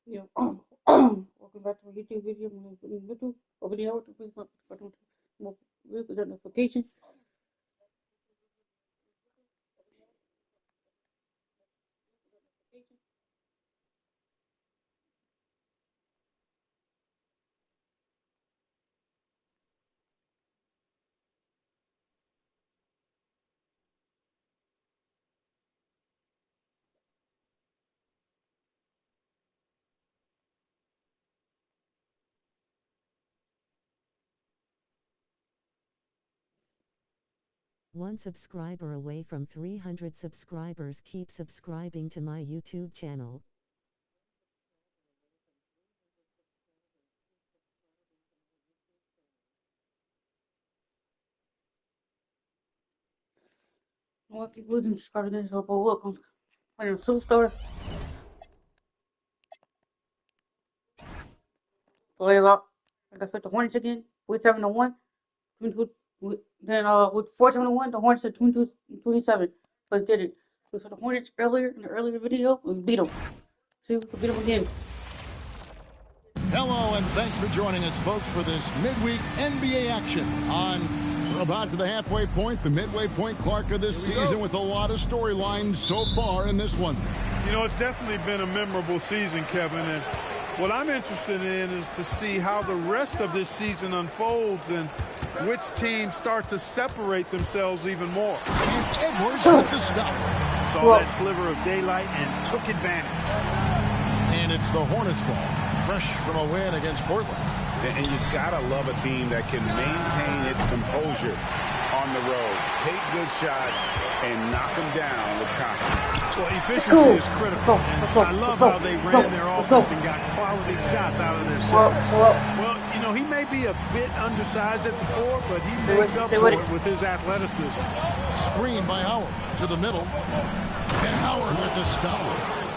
Yeah. Welcome back to a YouTube video. My name is Brittni Edwards. Over the hour to please not forget to notification. One subscriber away from 300 subscribers. Keep subscribing to my YouTube channel. Well, keep losing subscribers against the look. I'm playing a superstar. Play a lot. I got the Hornets again. With 7-1. Then with 4-7-1, the Hornets at 22-27. Let's get it. We saw the Hornets earlier in the earlier video. We beat them. See, we can beat them again. Hello, and thanks for joining us, folks, for this midweek NBA action on about to the halfway point, the midway point Clark of this season, with a lot of storylines so far in this one. You know, it's definitely been a memorable season, Kevin, and what I'm interested in is to see how the rest of this season unfolds and which teams start to separate themselves even more. And Edwards with the stuff. Saw that sliver of daylight and took advantage. And it's the Hornets' ball, fresh from a win against Portland. And you gotta love a team that can maintain its composure on the road, take good shots, and knock them down with confidence. Well, efficiency is critical. I love how they ran their offense and got quality shots out of their serve. Well, you know, he may be a bit undersized at the four, but he makes up for it with his athleticism. Screen by Howard to the middle. And Howard with the stop.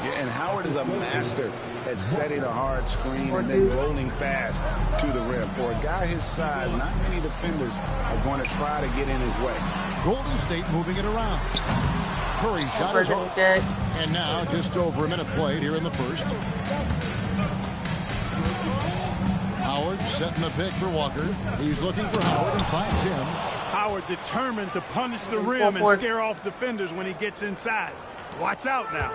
Yeah, and Howard is a master at setting a hard screen and then rolling fast to the rim. For a guy his size, not many defenders are going to try to get in his way. Golden State moving it around. Curry shot is off. And now just over a minute played here in the first. Howard setting the pick for Walker. He's looking for Howard and finds him. Howard determined to punish the rim and scare off defenders when he gets inside. Watch out now.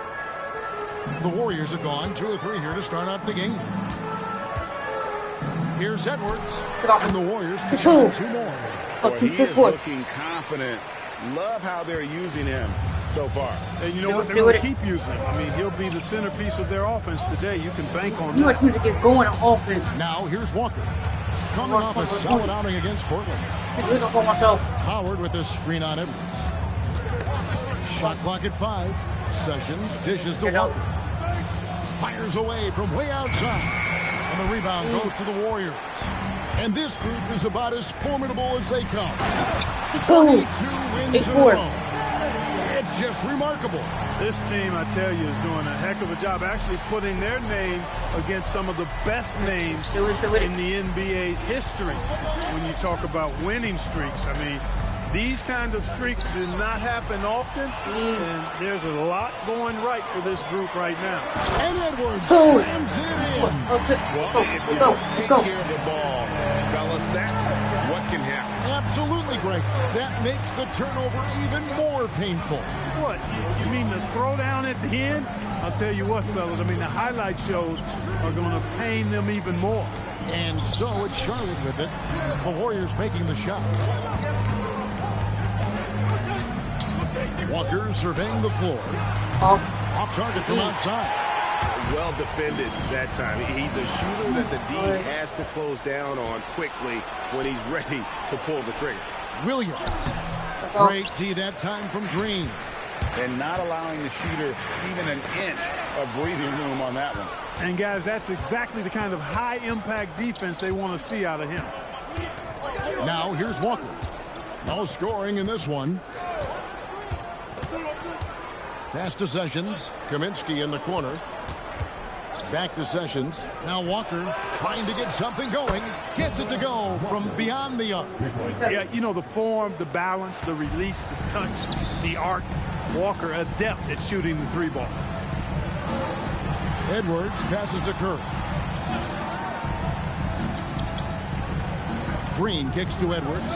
The Warriors are gone. 2 or 3 here to start out the game. Here's Edwards. And the Warriors to 2 more. Well, he is looking confident. Love how they're using him so far. And you know what? They're going to keep using him. I mean, he'll be the centerpiece of their offense today. You can bank on that. You want him to get going on offense. Now here's Walker. Coming off a solid outing against Portland. Howard with this screen on Edwards. Shot clock at 5. Sessions dishes to Walker. Fires away from way outside. And the rebound goes to the Warriors. And this group is about as formidable as they come. Let's go. 22 wins in a row. It's just remarkable. This team, I tell you, is doing a heck of a job actually putting their name against some of the best names in the NBA's history. When you talk about winning streaks, I mean, these kind of streaks do not happen often, and there's a lot going right for this group right now. And Edwards slams it in. Well, if you don't take care of the ball, fellas, that's what can happen. Absolutely, Greg. That makes the turnover even more painful. What? You mean the throwdown at the end? I'll tell you what, fellas, I mean, the highlight shows are going to pain them even more. And so it's Charlotte with it. The Warriors making the shot. Walker surveying the floor. Off target from outside. Well defended that time. He's a shooter that the D has to close down on quickly when he's ready to pull the trigger. Williams. Great D that time from Green. And not allowing the shooter even an inch of breathing room on that one. And guys, that's exactly the kind of high-impact defense they want to see out of him. Now here's Walker. No scoring in this one. Pass to Sessions. Kaminsky in the corner. Back to Sessions. Now Walker trying to get something going. Gets it to go from beyond the arc. Yeah, you know, the form, the balance, the release, the touch, the arc. Walker adept at shooting the 3-ball. Edwards passes to Curry. Green kicks to Edwards.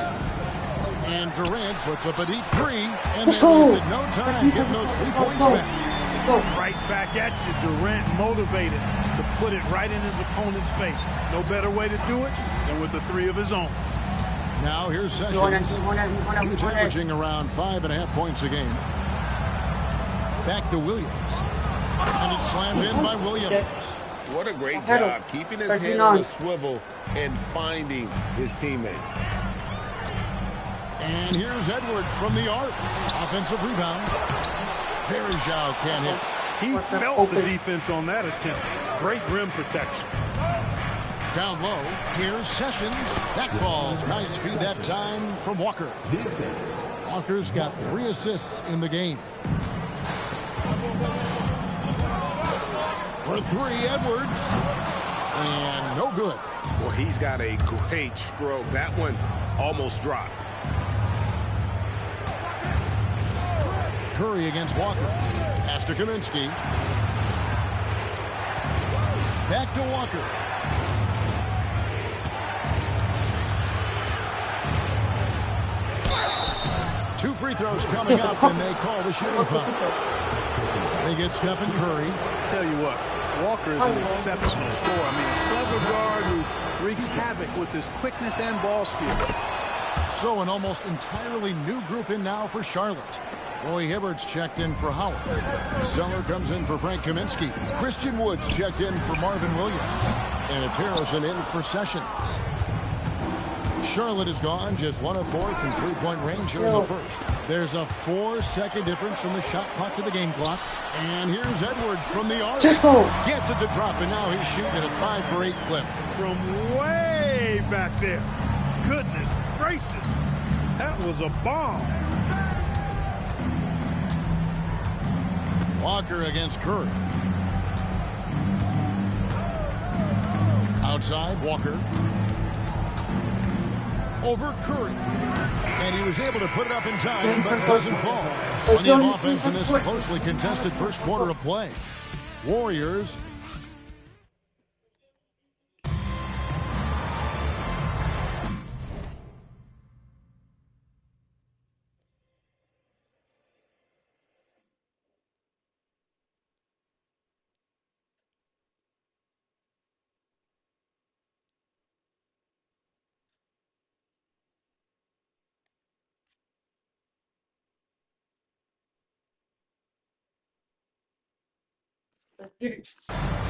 And Durant puts up a deep three. And they wasted no time getting those 3 points back. Right back at you. Durant motivated to put it right in his opponent's face. No better way to do it than with the 3 of his own. Now here's Sessions. He's averaging around 5.5 points a game. Back to Williams. And it's slammed in by Williams. What a great job keeping his head on a swivel and finding his teammate. And here's Edwards from the arc. Offensive rebound. Verjao can't hit. He felt the defense on that attempt. Great rim protection. Down low, here's Sessions. That falls. Nice feed that time from Walker. Walker's got 3 assists in the game. For 3, Edwards. And no good. Well, he's got a great stroke. That one almost dropped. Curry against Walker. Pass to Kaminsky. Back to Walker. Two free throws coming up, and they call the shooting foul. They get Stephen Curry. Tell you what, Walker is an exceptional scorer. I mean, a clever guard who wreaks havoc with his quickness and ball skill. So an almost entirely new group in now for Charlotte. Roy Hibbert's checked in for Howard. Zeller comes in for Frank Kaminsky. Christian Woods checked in for Marvin Williams. And it's Harrison in for Sessions. Charlotte is gone, just 1 of 4 from 3-point range here in the first. There's a 4-second difference from the shot clock to the game clock. And here's Edwards from the arc. Gets it to drop, and now he's shooting at a 5 for 8 clip. From way back there. Goodness gracious. That was a bomb. Walker against Curry. Outside, Walker. Over Curry. And he was able to put it up in time, but it doesn't fall. Plenty of offense in this closely contested first quarter of play. Warriors.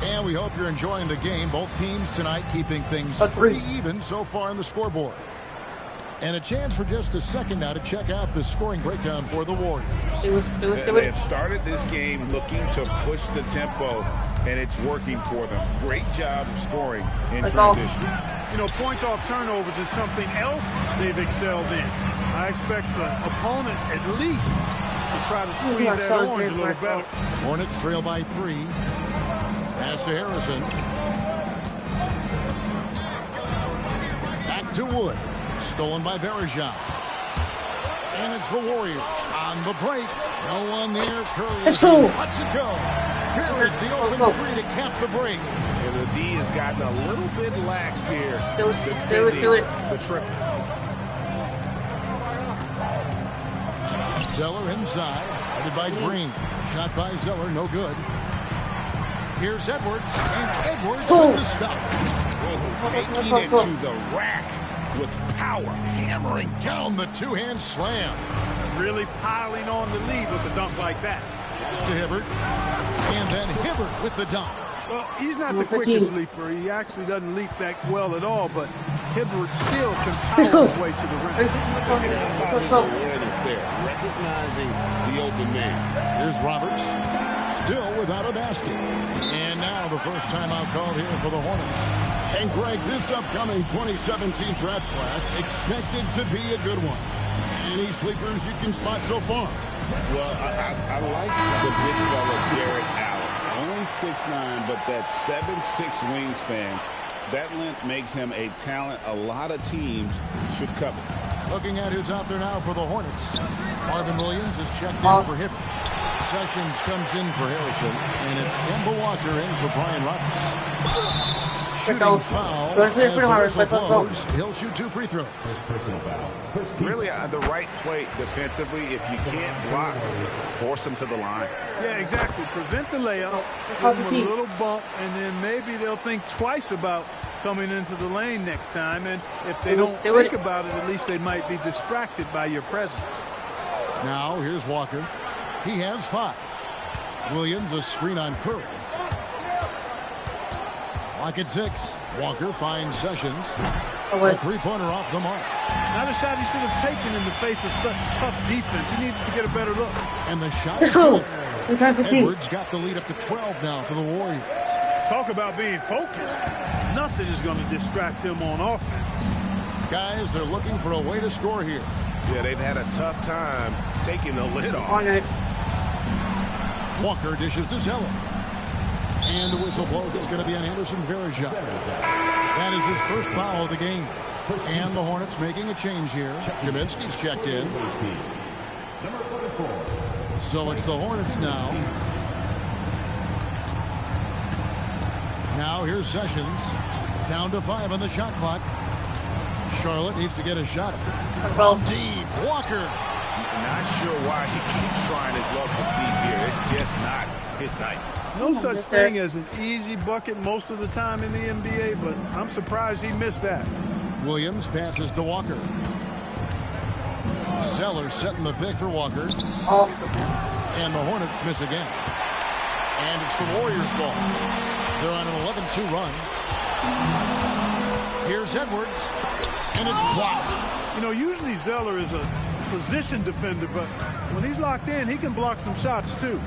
And we hope you're enjoying the game. Both teams tonight keeping things pretty even so far on the scoreboard. And a chance for just a second now to check out the scoring breakdown for the Warriors. They have started this game looking to push the tempo, and it's working for them. Great job of scoring in transition. You know, points off turnovers is something else they've excelled in. I expect the opponent at least to try to squeeze that orange a little better. Hornets trail by 3. Pass to Harrison. Back to Wood. Stolen by Verjao. And it's the Warriors on the break. No one near. Curry lets it go. Here is the open 3 to cap the break. And the D has gotten a little bit lax here. Do it. The triple. Zeller inside. Headed by Green. Shot by Zeller. No good. Here's Edwards. And Edwards with the stuff. Taking it to the rack with power. Hammering down the two-hand slam. Really piling on the lead with a dunk like that. Pass to Hibbert. And then Hibbert with the dunk. Well, he's not the quickest leaper. He actually doesn't leap that well at all, but Hibbert still can power his way to the rim. About his awareness there, recognizing the open man. Here's Roberts. Still without a basket. And now the first timeout called here for the Hornets. And Greg, this upcoming 2017 draft class expected to be a good one. Any sleepers you can spot so far? Well, I like the big fella Garrett Allen. Only 6'9", but that 7'6" wingspan. That length makes him a talent a lot of teams should cover. Looking at who's out there now for the Hornets. Marvin Williams is checked in for Hibbert. Sessions comes in for Harrison, and it's Kemba Walker in for Brian Roberts. Shooting foul as the whistle blows. He'll shoot 2 free throws. Really the right play defensively. If you can't block, force him to the line. Yeah, exactly. Prevent the layup, give them a little bump, and then maybe they'll think twice about coming into the lane next time. And if they don't think about it, at least they might be distracted by your presence. Now here's Walker. He has 5. Williams a screen on Curry. Clock at 6. Walker finds Sessions. A three-pointer off the mark. Not a shot he should have taken in the face of such tough defense. He needed to get a better look. And the shot is good. Edwards got the lead up to 12 now for the Warriors. Talk about being focused. Nothing is going to distract him on offense. Guys, they're looking for a way to score here. Yeah, they've had a tough time taking the lid off. On it. Walker dishes to Zeller. And the whistle blows. It's going to be on Anderson Varejao. That is his first foul of the game. And the Hornets making a change here. Kaminsky's checked in. So it's the Hornets now. Now here's Sessions. Down to 5 on the shot clock. Charlotte needs to get a shot. From deep. Walker. Not sure why he keeps trying his luck from deep here. It's just not his night. No such thing as an easy bucket most of the time in the NBA, but I'm surprised he missed that. Williams passes to Walker. Zeller setting the pick for Walker. And the Hornets miss again. And it's the Warriors' ball. They're on an 11-2 run. Here's Edwards. And it's blocked. You know, usually Zeller is a position defender, but when he's locked in, he can block some shots too.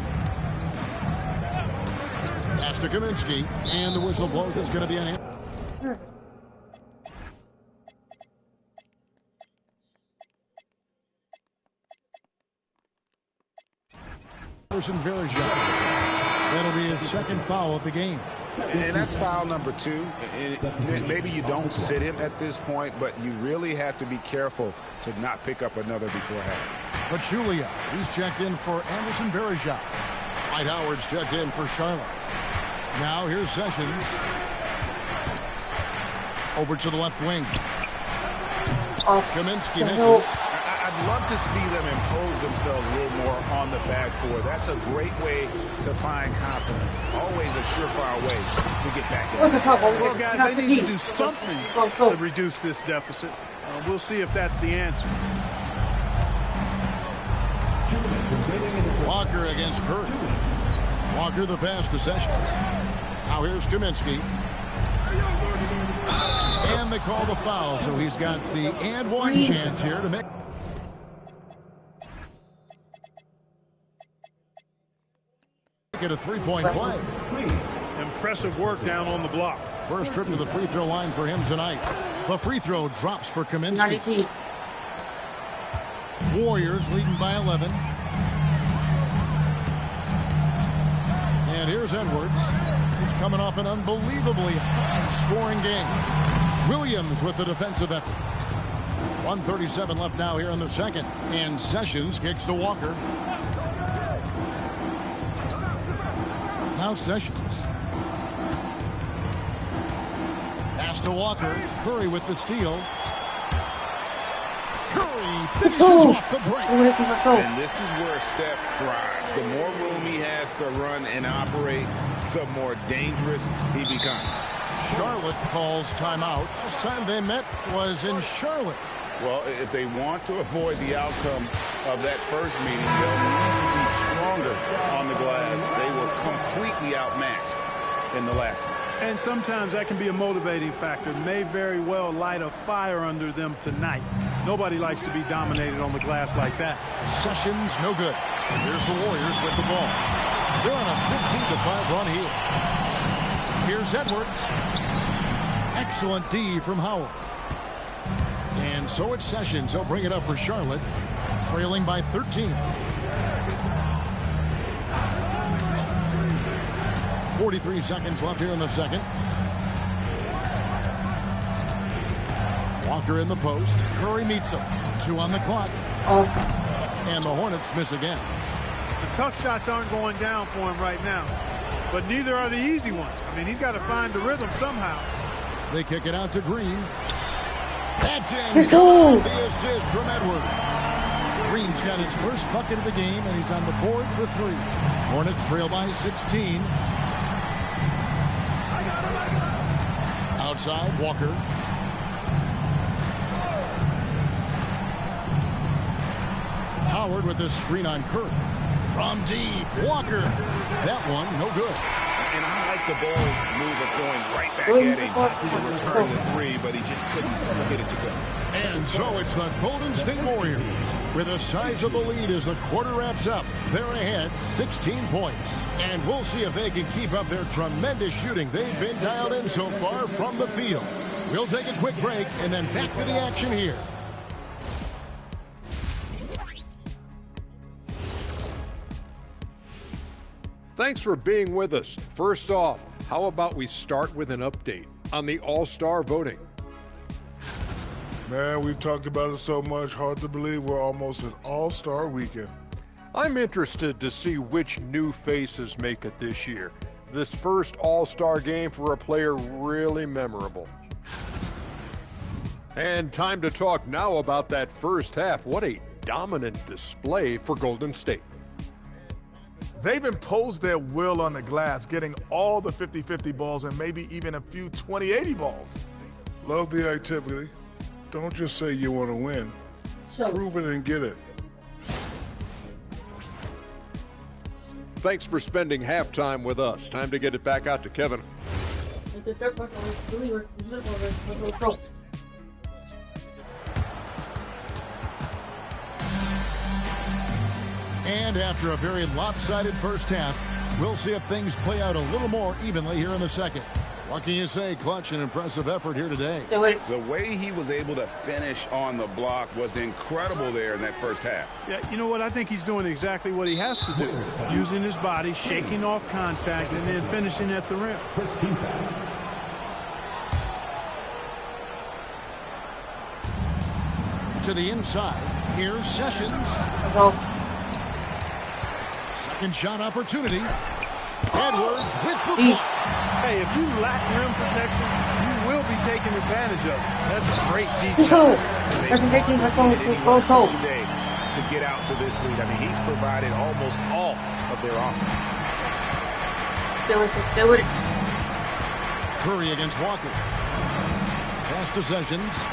Pass to Kaminsky. And the whistle blows. It's going to be an... Anderson Varejao. That'll be his second foul of the game. And that's foul number 2. And maybe you don't sit him at this point, but you really have to be careful to not pick up another before half. Pachulia, he's checked in for Anderson Varejao. Dwight Howard's checked in for Charlotte. Now here's Sessions. Over to the left wing. Kaminsky misses. I'd love to see them impose themselves a little more on the backboard. That's a great way to find confidence. Always a surefire way to get back in. Well, guys, they need to do something to reduce this deficit. We'll see if that's the answer. Walker against Curry. Walker the pass to Sessions. Now here's Kaminsky. And they call the foul, so he's got the and one chance here to make it a three-point play. Impressive work down on the block. First trip to the free throw line for him tonight. The free throw drops for Kaminsky. Warriors leading by 11. And here's Edwards. He's coming off an unbelievably high-scoring game. Williams with the defensive effort. 1:37 left now here in the second. And Sessions kicks to Walker. Now Sessions. Pass to Walker. Curry with the steal. Curry finishes off the break. And this is where Steph thrives. The more room he has to run and operate, the more dangerous he becomes. Charlotte calls timeout. Last time they met was in Charlotte. Well, if they want to avoid the outcome of that first meeting, they'll need to be stronger on the glass. They were completely outmatched in the last one. And sometimes that can be a motivating factor. May very well light a fire under them tonight. Nobody likes to be dominated on the glass like that. Sessions, no good. Here's the Warriors with the ball. They're on a 15-5 run here. Here's Edwards. Excellent D from Howard. And so it's Sessions. He'll bring it up for Charlotte, trailing by 13. 43 seconds left here in the second. Walker in the post. Curry meets him. 2 on the clock. And the Hornets miss again. The tough shots aren't going down for him right now, but neither are the easy ones. I mean, he's got to find the rhythm somehow. They kick it out to Green. That's in. Let's go. The assist from Edwards. Green's got his first bucket of the game, and he's on the board for 3. Hornets trail by 16. Outside, Walker. Howard with this screen on Curry. From deep, Walker. That one, no good. And I like the ball move of going right back at him to return the 3, but he just couldn't get it to go. And so it's the Golden State Warriors with a sizable lead as the quarter wraps up. They're ahead 16 points. And we'll see if they can keep up their tremendous shooting they've been dialed in so far from the field. We'll take a quick break and then back to the action here. Thanks for being with us. First off, how about we start with an update on the All-Star voting? Man, we've talked about it so much, hard to believe we're almost an All-Star weekend. I'm interested to see which new faces make it this year. This first All-Star game for a player really memorable. And time to talk now about that first half. What a dominant display for Golden State. They've imposed their will on the glass, getting all the 50-50 balls and maybe even a few 20-80 balls. Love the activity. Don't just say you want to win. Prove it and get it. Thanks for spending halftime with us. Time to get it back out to Kevin. And after a very lopsided first half, we'll see if things play out a little more evenly here in the second. What can you say? Clutch and impressive effort here today. The way he was able to finish on the block was incredible there in that first half. Yeah, you know what? I think he's doing exactly what he has to do. Using his body, shaking off contact, and then finishing at the rim. To the inside. Here's Sessions. Second shot opportunity. Edwards with the block. Hey, if you lack rim protection, you will be taking advantage of it. That's a great defense. Today to get out to this lead. I mean, he's provided almost all of their offense. Stay with it. Curry against Walker. Pass to Sessions.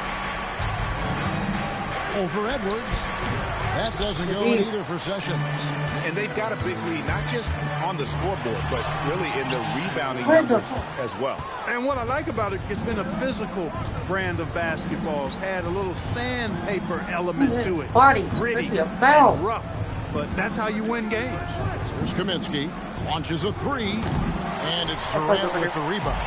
Over Edwards. That doesn't go in either for Sessions. And they've got a big lead, not just on the scoreboard, but really in the rebounding numbers as well. And what I like about it, it's been a physical brand of basketball. It's had a little sandpaper element to it. Body. Gritty and rough. But that's how you win games. Here's Kaminsky. Launches a 3. And it's Durant with the rebound.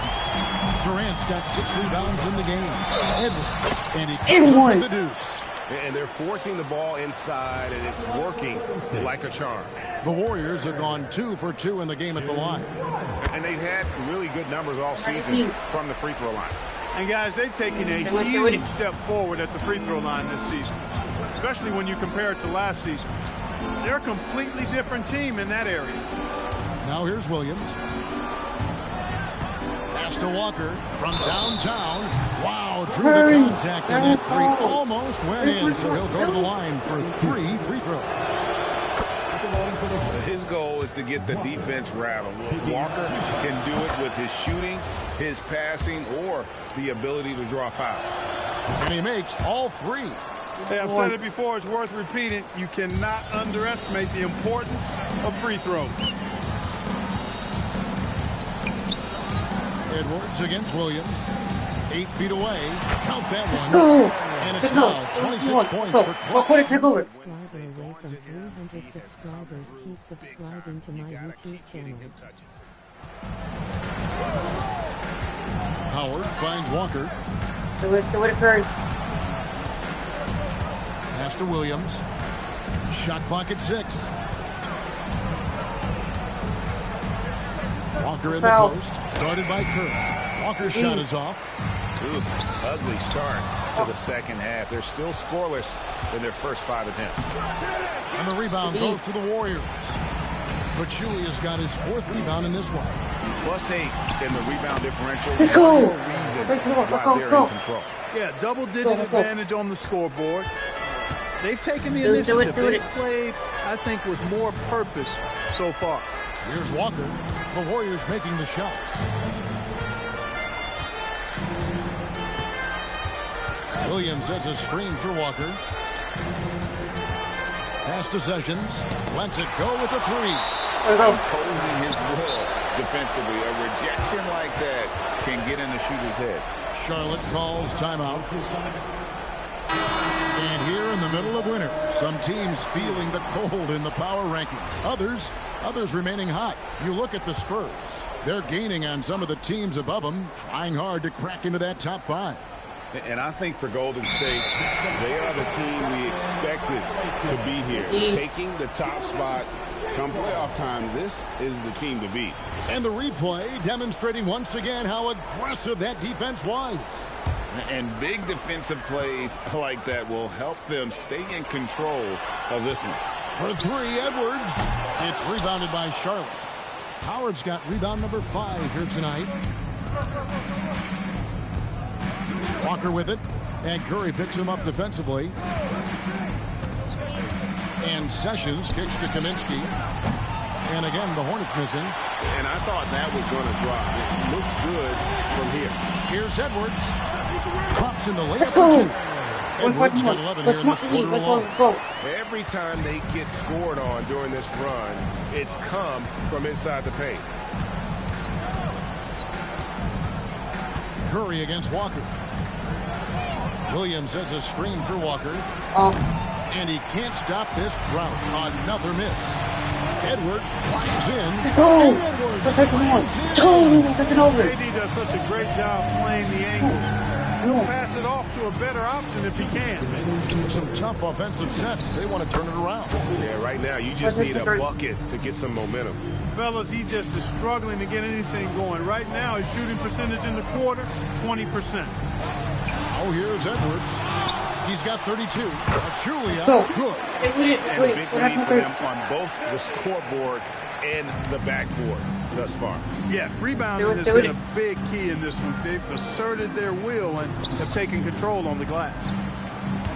Durant's got 6 rebounds in the game. Edwards. And he comes up with the deuce. And they're forcing the ball inside, and it's working like a charm. The Warriors have gone 2 for 2 in the game at the line. And they've had really good numbers all season from the free throw line. And guys, they've taken a huge step forward at the free throw line this season, especially when you compare it to last season. They're a completely different team in that area. Now here's Williams. Pass to Walker from downtown. Wow, drew the contact, and that 3 almost went in, so he'll go to the line for 3 free throws. His goal is to get the defense rattled. Walker can do it with his shooting, his passing, or the ability to draw fouls. And he makes all 3. Hey, I've said it before, it's worth repeating. You cannot underestimate the importance of free throws. Edwards against Williams. 8 feet away. Count that one. And it's now 26 points for Clutch. Subscriber away from 300 subscribers. Keep subscribing to my YouTube channel. Howard finds Walker. Stay with it, Curry. Pass to Williams. Shot clock at 6. Walker in the post. Guarded by Curry. Walker's shot is off. Ooh, ugly start. into the second half. They're still scoreless in their first 5 attempts. And the rebound goes to the Warriors. Pachulia's got his 4th rebound in this one. +8 in the rebound differential. Let's go. No reason why they're in control. Yeah, double-digit advantage on the scoreboard. They've taken the initiative. They've played, I think, with more purpose so far. Here's Walker. The Warriors making the shot. Williams sets a screen for Walker. Pass to Sessions. Lets it go with the 3. Imposing his will defensively. A rejection like that can get in the shooter's head. Charlotte calls timeout. And here in the middle of winter, some teams feeling the cold in the power rankings. Others remaining hot. You look at the Spurs. They're gaining on some of the teams above them, trying hard to crack into that top 5. And I think for Golden State, they are the team we expected to be here. Taking the top spot come playoff time, this is the team to beat. And the replay demonstrating once again how aggressive that defense was. And big defensive plays like that will help them stay in control of this one. For 3, Edwards. It's rebounded by Charlotte. Howard's got rebound number 5 here tonight. Walker with it. And Curry picks him up defensively. And Sessions kicks to Kaminsky. And again, the Hornets missing. And I thought that was going to drop. It looked good from here. Here's Edwards. Drops in the lane. Let's go. Edwards got 11 here in this quarter alone. Every time they get scored on during this run, it's come from inside the paint. Curry against Walker. Williams sets a screen for Walker. And he can't stop this drought. Another miss. Edwards flies in. Let's go. Taking over. KD does such a great job playing the angle. He'll pass it off to a better option if he can. Some tough offensive sets. They want to turn it around. Yeah, right now you just need a bucket to get some momentum. Fellas, he just is struggling to get anything going. Right now, his shooting percentage in the quarter, 20%. Oh, here's Edwards. He's got 32. Julia, good. And a big lead for them on both the scoreboard and the backboard thus far. Yeah, rebounding has been a big key in this one. They've asserted their will and have taken control on the glass.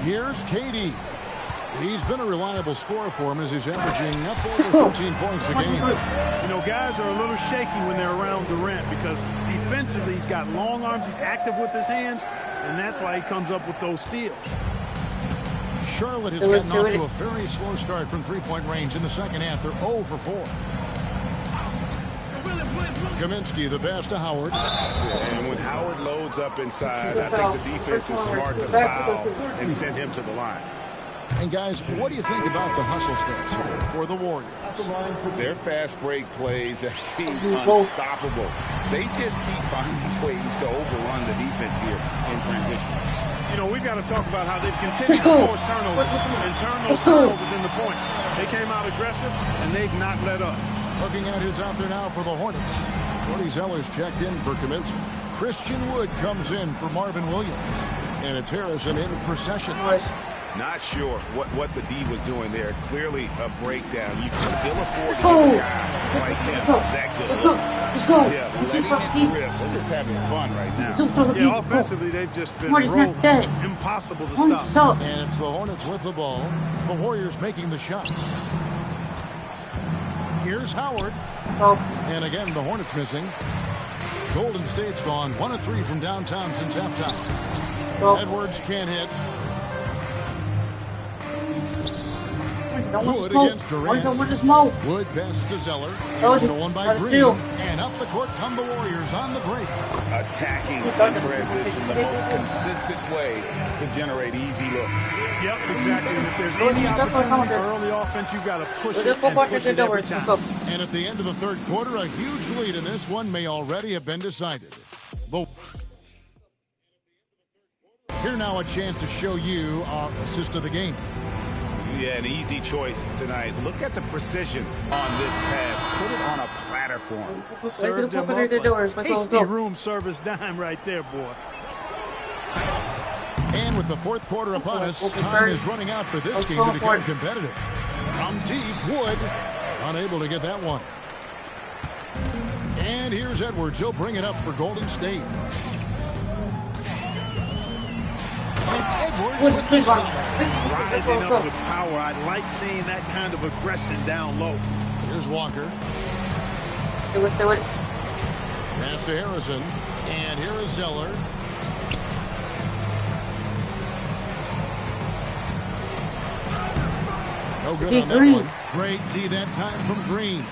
Here's KD. He's been a reliable scorer for him as he's averaging up over 15 points a game. You know, guys are a little shaky when they're around Durant because defensively he's got long arms, he's active with his hands, and that's why he comes up with those steals. Charlotte has gotten off to a very slow start from three-point range in the second half. They're 0 for 4. Kaminsky, the pass to Howard. And when Howard loads up inside, I think the defense is smart to foul and send him to the line. And guys, what do you think about the hustle stats here for the Warriors? Their fast break plays have seemed unstoppable. They just keep finding ways to overrun the defense here in transition. You know, we've got to talk about how they've continued to force turnovers and turn those turnovers into points. They came out aggressive, and they've not let up. Looking at who's out there now for the Hornets. Cody Zeller's checked in for Kaminsky. Christian Wood comes in for Marvin Williams. And it's Harrison in for Sessions. Not sure what the D was doing there. Clearly a breakdown. You can still afford to get a guy like him that good. Yeah, letting it rip. They're just having fun right now. Yeah, offensively, they've just been impossible to stop. And it's the Hornets with the ball. The Warriors making the shot. Here's Howard. And again, the Hornets missing. Golden State's gone 1 of 3 from downtown since halftime. Edwards can't hit. Wood against Durant. Wood passes to Zeller. Stolen by Green. And up the court come the Warriors on the break. Attacking in transition, the most consistent way to generate easy looks. Yep, exactly. And if there's any opportunity for early offense, you've got to push it and push it every time. And at the end of the third quarter, a huge lead in this one may already have been decided. Here now a chance to show you our assist of the game. Yeah, an easy choice tonight. Look at the precision on this pass. Put it on a platter for him. Served him up a tasty room service dime right there, boy. And With the fourth quarter upon us, time is running out for this game to become competitive. From deep, Wood unable to get that one. And here's Edwards. He'll bring it up for Golden State. And Edwards with the stop. Rising up with power. I like seeing that kind of aggression down low. Here's Walker. Do it. Pass to Harrison. And here is Zeller. No good on that one. Great D that time from Green.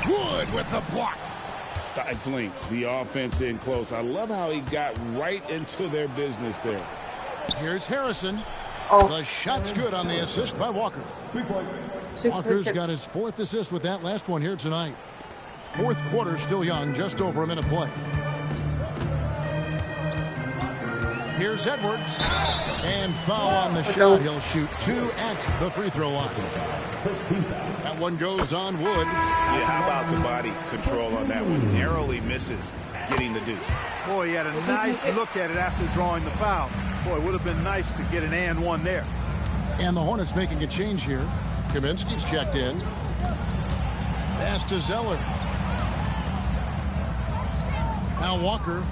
Wood with the block. Stifling the offense in close. I love how he got right into their business there. Here's Harrison. Oh. The shot's good on the assist by Walker. Walker's got his fourth assist with that last one here tonight. Fourth quarter still young, just over a minute play. Here's Edwards. And foul on the shot. He'll shoot 2 at the free throw line. That one goes on Wood. Yeah, how about the body control on that one? Narrowly misses getting the deuce. Boy, he had a nice look at it after drawing the foul. Boy, it would have been nice to get an and one there. And the Hornets making a change here. Kaminsky's checked in. Pass to Zeller. Now Walker.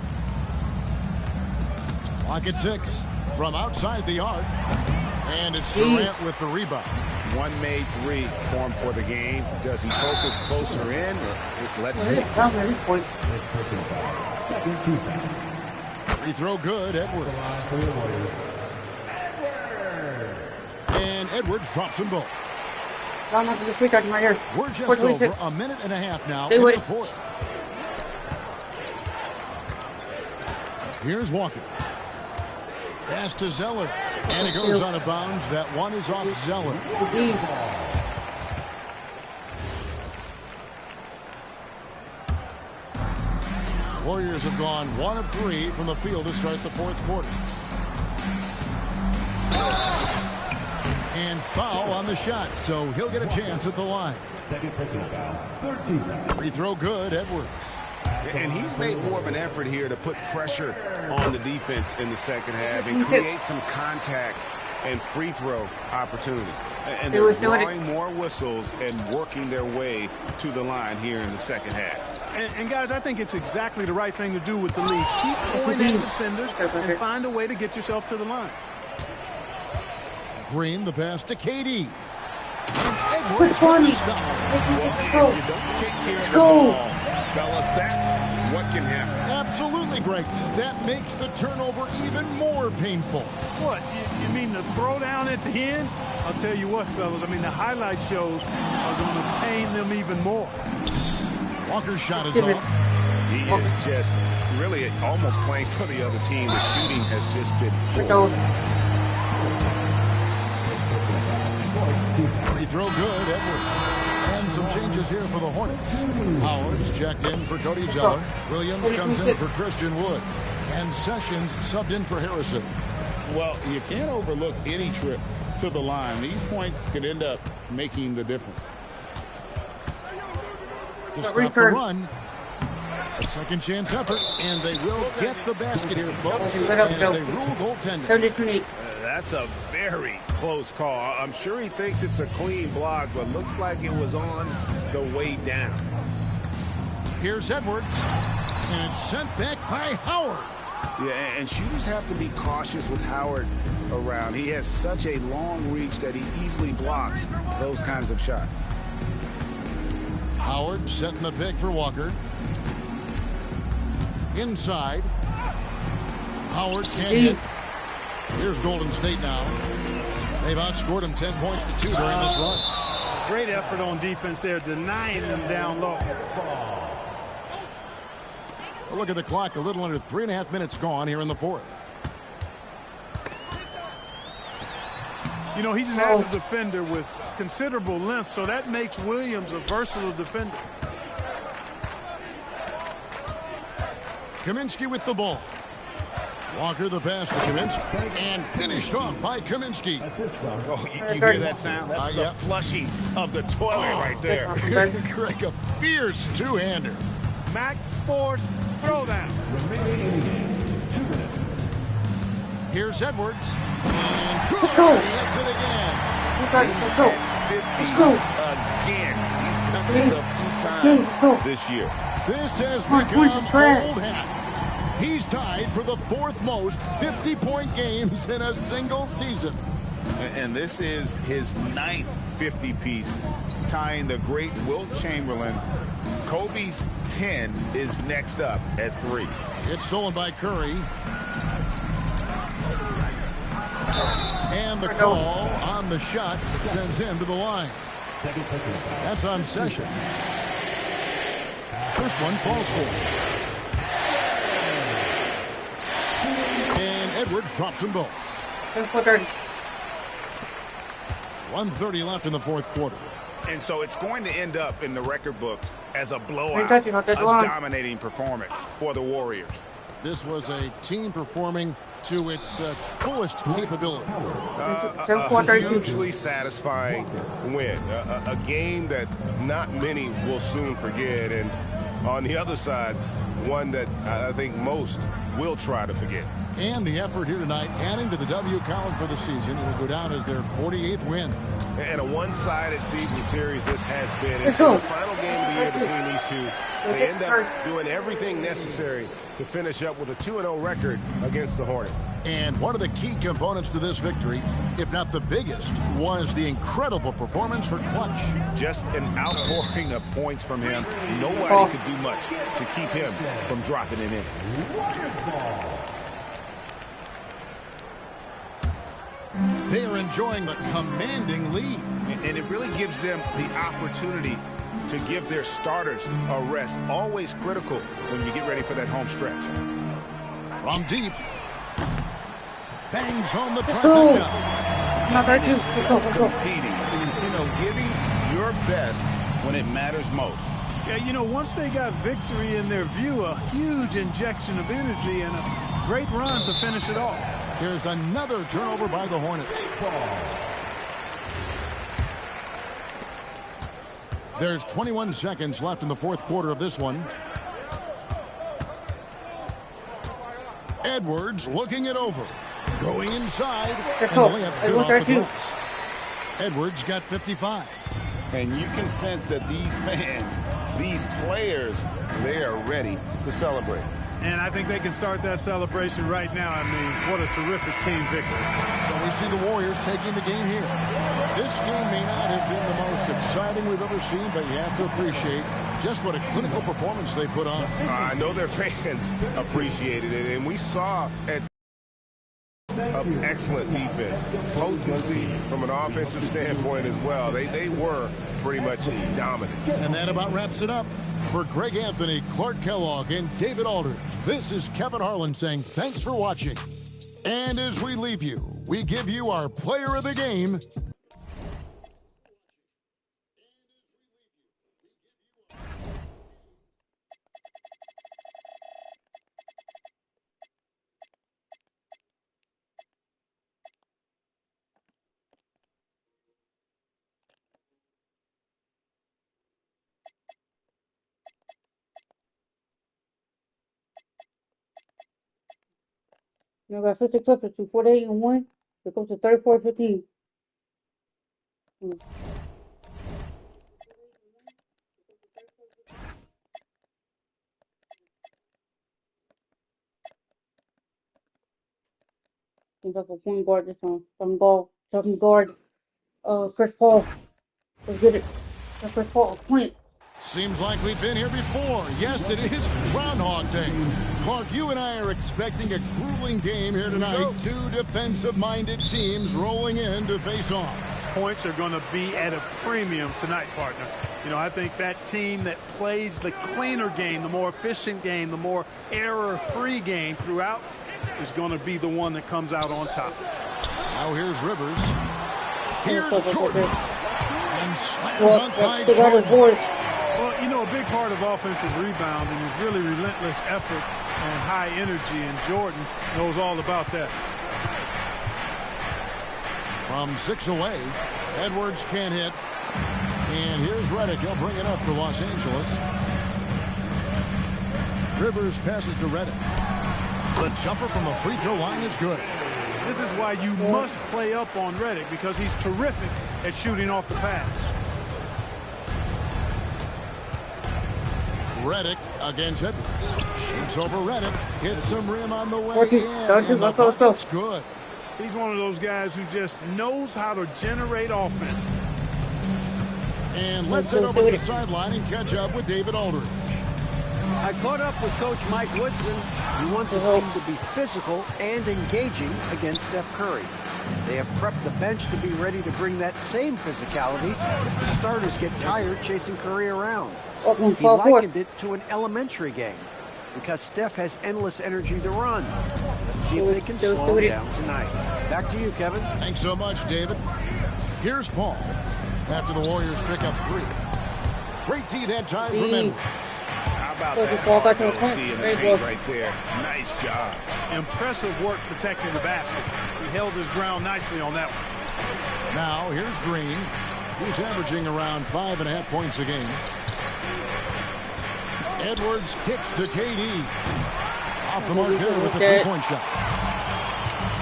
Clock at 6 from outside the arc. And it's Durant with the rebound. One made 3 for him for the game. Does he focus closer in? Let's see. Free throw good, Edwards. And Edwards drops them both. We're just over a minute and a half now in the fourth. Here's Walker. Pass to Zeller. And it goes out of bounds. That one is off Zeller. Warriors have gone 1 of 3 from the field to start the fourth quarter. And foul on the shot, so he'll get a chance at the line. Second personal foul. 13. Free throw good, Edwards. And he's made more of an effort here to put pressure on the defense in the second half and create some contact and free throw opportunity. And they're drawing more whistles and working their way to the line here in the second half. And guys, I think it's exactly the right thing to do with the leads. Keep going at defenders and find a way to get yourself to the line. Green, the pass to KD. And Edwards with the stop. Well, if you don't take care of the ball, fellas, that's what can happen. Absolutely, Greg. That makes the turnover even more painful. What? You mean the throwdown at the end? I'll tell you what, fellas. I mean, the highlight shows are going to pain them even more. Walker's shot is off. He is just really almost playing for the other team. The shooting has just been poor. Free throw good, Edwards. And some changes here for the Hornets. Howard's checked in for Cody Zeller. Williams comes in for Christian Wood. And Sessions subbed in for Harrison. Well, you can't overlook any trip to the line. These points could end up making the difference. To stop the run. A second chance effort. And they will get the basket here, folks. As they rule goaltending. That's a very close call. I'm sure he thinks it's a clean block, but looks like it was on the way down. Here's Edwards. And it's sent back by Howard. Yeah, and shooters have to be cautious with Howard around. He has such a long reach that he easily blocks those kinds of shots. Howard setting the pick for Walker. Inside. Howard can't hit. Here's Golden State now. They've outscored him 10 points to 2 during this run. Great effort on defense there, denying them down low. Well, look at the clock. A little under 3.5 minutes gone here in the fourth. You know, he's an agile defender with considerable length, so that makes Williams a versatile defender. Kaminsky with the ball. Walker the pass to Kaminsky. And finished off by Kaminsky. Oh, you hear that sound? That's the flushing of the toilet right there. Greg, a fierce two-hander. Max Force throwdown. Here's Edwards. Let's go. He hits it again. Let's go. Let's go. Again. He's done this a few Let's go. times this year. This has Come on, become points are trash. old hat. He's tied for the 4th most 50-point games in a single season. And this is his 9th 50-piece, tying the great Wilt Chamberlain. Kobe's 10 is next up at 3. It's stolen by Curry. And the call on the shot sends him to the line. That's on Sessions. First one falls for him. And Edwards drops them both. 1:30 left in the 4th quarter. And so it's going to end up in the record books as a blowout, a dominating performance for the Warriors. This was a team performing to its fullest capability. A hugely satisfying win. A game that not many will soon forget. And on the other side, one that I think most will try to forget. And the effort here tonight, adding to the W column for the season, it will go down as their 48th win. And a one-sided season series this has been. It's go. the final game of the year between these two. They end up doing everything necessary to finish up with a 2-0 record against the Hornets. And one of the key components to this victory, if not the biggest, was the incredible performance for Clutch. Just an outpouring of points from him. Nobody could do much to keep him from dropping it in. They are enjoying the commanding lead. And it really gives them the opportunity to give their starters a rest. Always critical when you get ready for that home stretch. From deep. Bangs home the trifecta. It's just competing. You know, giving your best when it matters most. Yeah, you know, once they got victory in their view, a huge injection of energy and a great run to finish it off. Here's another turnover by the Hornets. There's 21 seconds left in the 4th quarter of this one. Edwards looking it over. Going inside. And the layup's good off the glass. Edwards got 55. And you can sense that these fans, these players, they are ready to celebrate. And I think they can start that celebration right now. I mean, what a terrific team victory. So we see the Warriors taking the game here. This game may not have been the most exciting we've ever seen, but you have to appreciate just what a clinical performance they put on. I know their fans appreciated it, and we saw excellent defense, potency from an offensive standpoint as well. They were pretty much dominant. And that about wraps it up. For Greg Anthony, Clark Kellogg, and David Aldridge, this is Kevin Harlan saying thanks for watching. And as we leave you, we give you our player of the game. You know, got 50 clippers to 48-1. It goes to 34-15. Seems like a point guard this time. Something guard. Chris Paul. Let's get it. Chris Paul, point. Seems like we've been here before. Yes, it is Groundhog Day. Clark, you and I are expecting a grueling game here tonight. Two defensive-minded teams rolling in to face off. Points are going to be at a premium tonight, partner. You know, I think that team that plays the cleaner game, the more efficient game, the more error-free game throughout is going to be the one that comes out on top. Now here's Rivers. Here's Jordan. And slam dunk by Jordan. Well, you know, a big part of offensive rebounding is really relentless effort and high energy, and Jordan knows all about that. From 6 away, Edwards can't hit. And here's Redick. He'll bring it up for Los Angeles. Rivers passes to Redick. The jumper from the free throw line is good. This is why you must play up on Reddick, because he's terrific at shooting off the pass. Reddick against Edwards. Shoots over Reddick. Hits some rim on the way 14. in. Don't you And the go, bucket's good. He's one of those guys who just knows how to generate offense. And let's head over to the sideline and catch up with David Aldridge. I caught up with Coach Mike Woodson. He wants his team to be physical and engaging against Steph Curry. They have prepped the bench to be ready to bring that same physicality if the starters get tired chasing Curry around. He likened it to an elementary game because Steph has endless energy to run. Let's see if they can slow him down tonight. Back to you, Kevin. Thanks so much, David. Here's Paul after the Warriors pick up 3. Great D that time from Edwards. How about that hard nose D in the paint right there? Nice job. Impressive work protecting the basket. He held his ground nicely on that one. Now here's Green. He's averaging around 5.5 points a game. Edwards kicks to KD. Off the mark there with the 3-point shot.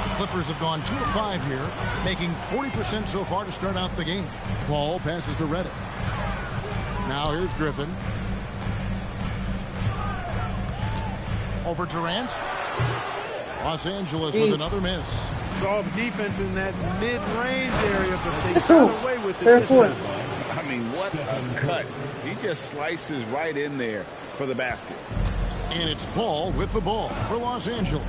The Clippers have gone 2 of 5 here, making 40% so far to start out the game. Paul passes to Reddick. Now here's Griffin. Over Durant. Los Angeles with another miss. Soft defense in that mid-range area, but they got away with it this time. I mean, what a cut. He just slices right in there for the basket. And it's Paul with the ball for Los Angeles.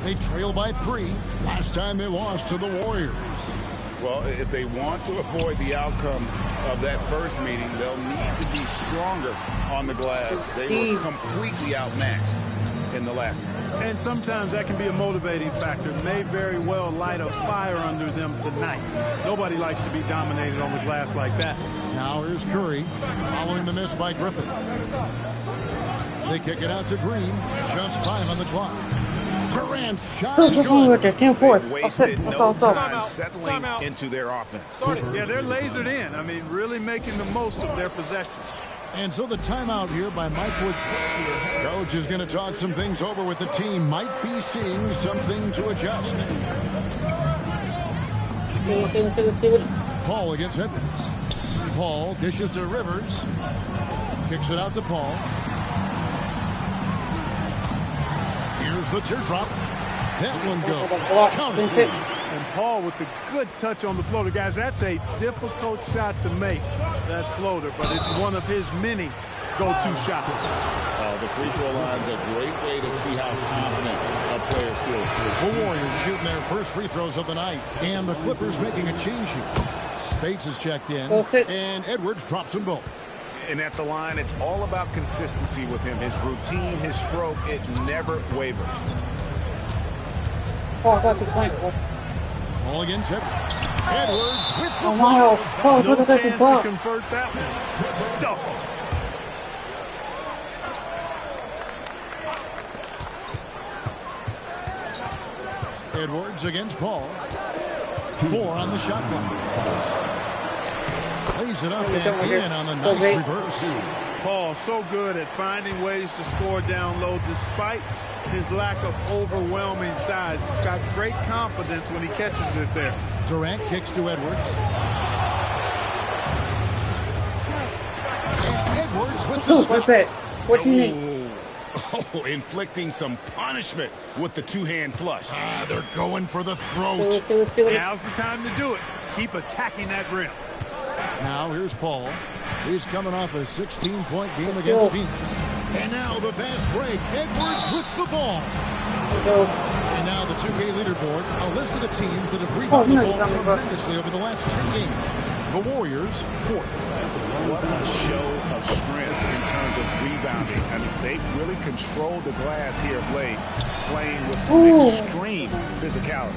They trail by 3. Last time they lost to the Warriors. Well, if they want to avoid the outcome of that first meeting, they'll need to be stronger on the glass. They were completely outmatched in the last one. And sometimes that can be a motivating factor. May very well light a fire under them tonight. Nobody likes to be dominated on the glass like that. Now here's Curry following the miss by Griffin. They kick it out to Green. Just 5 on the clock. Durant's shot is good. They've wasted no time settling into their offense. Yeah, they're lasered in. I mean, really making the most of their possession. And so the timeout here by Mike Woodson. Coach is going to talk some things over with the team. Might be seeing something to adjust. Paul against Edwards. Paul dishes to Rivers. Kicks it out to Paul. Here's the teardrop. That one goes. And Paul with the good touch on the floater. Guys, that's a difficult shot to make, that floater, but it's one of his many go-to shots. The free throw line's a great way to see how confident a player feels. The Warriors shooting their first free throws of the night, and the Clippers making a change here. Spates is checked in, and Edwards drops them both. And at the line, it's all about consistency with him. His routine, his stroke, it never wavers. Ball against Edwards. Edwards with the ball. No chance to convert that one. Stuffed. Edwards against Paul. 4 on the shot clock. Plays it up and in on the nice reverse. Paul so good at finding ways to score down low despite his lack of overwhelming size. He's got great confidence when he catches it there. Durant kicks to Edwards. And Edwards with the step. What do you mean? Oh, inflicting some punishment with the 2-hand flush. They're going for the throat. Now's the time to do it. Keep attacking that rim. Now here's Paul. He's coming off a 16-point game against Phoenix. And now the fast break. Edwards with the ball. And now the 2K leaderboard, a list of the teams that have rebounded the ball tremendously over the last 10 games. The Warriors, 4th. What a show of strength in terms of rebounding. I mean, they've really controlled the glass here of late, playing with some extreme physicality.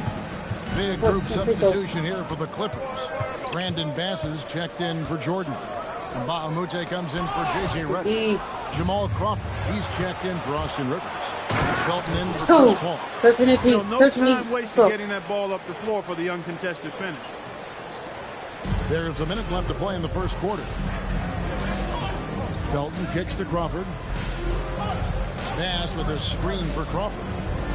Big group substitution here for the Clippers. Brandon Bass is checked in for Jordan. And Bahamute comes in for J.J. Redick. Jamal Crawford, he's checked in for Austin Rivers. It's Felton in for Chris Paul. No time wasted getting that ball up the floor for the uncontested finish. There's a minute left to play in the first quarter. Felton kicks to Crawford. Bass with a screen for Crawford.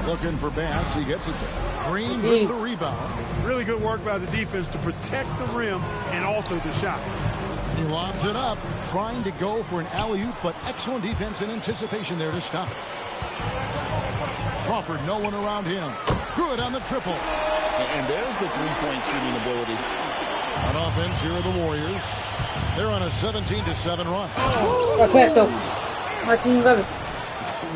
Looking for Bass. He gets it there. Green with the rebound. Really good work by the defense to protect the rim and alter the shot. He lobs it up, trying to go for an alley-oop, but excellent defense and anticipation there to stop it. Crawford, no one around him. Good on the triple. And there's the three-point shooting ability. On offense, here are the Warriors. They're on a 17-7 run. Perfecto. Martin Levin.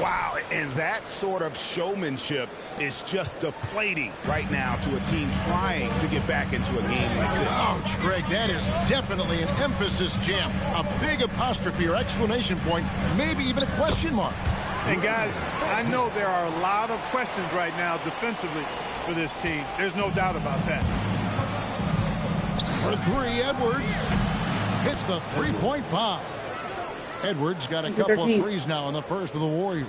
Wow, and that sort of showmanship is just deflating right now to a team trying to get back into a game like this. Ouch, Greg, that is definitely an emphasis jam. A big apostrophe or exclamation point, maybe even a question mark. And guys, I know there are a lot of questions right now defensively for this team. There's no doubt about that. For three, Edwards hits the three-point bomb. Edwards got a couple of threes now in the first of the Warriors.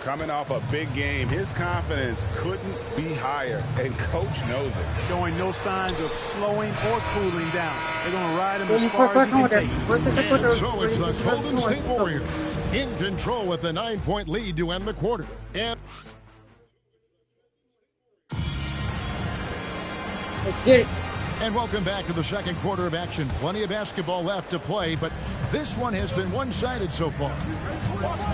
Coming off a big game, his confidence couldn't be higher, and coach knows it. Showing no signs of slowing or cooling down. They're going to ride him as far as he can take. And so it's the Golden State Warriors in control with a 9-point lead to end the quarter. And Let's get it. And welcome back to the second quarter of action. Plenty of basketball left to play, but this one has been one-sided so far.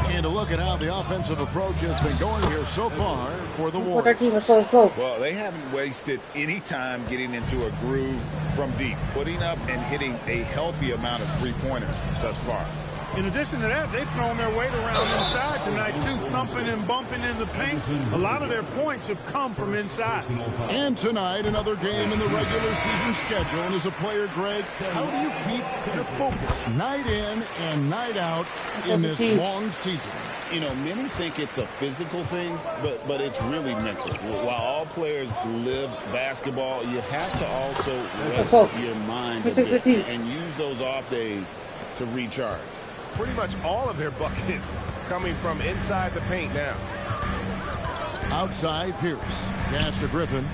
And a look at how the offensive approach has been going here so far for the Warriors. Well, they haven't wasted any time getting into a groove from deep, putting up and hitting a healthy amount of three-pointers thus far. In addition to that, they've thrown their weight around inside tonight, too, thumping and bumping in the paint. A lot of their points have come from inside. And tonight, another game in the regular season schedule. And as a player, Greg, how do you keep your focus night in and night out in this long season? You know, many think it's a physical thing, but it's really mental. While all players live basketball, you have to also rest your mind a bit and use those off days to recharge. Pretty much all of their buckets coming from inside the paint now. Outside, Pierce. Pass to Griffin.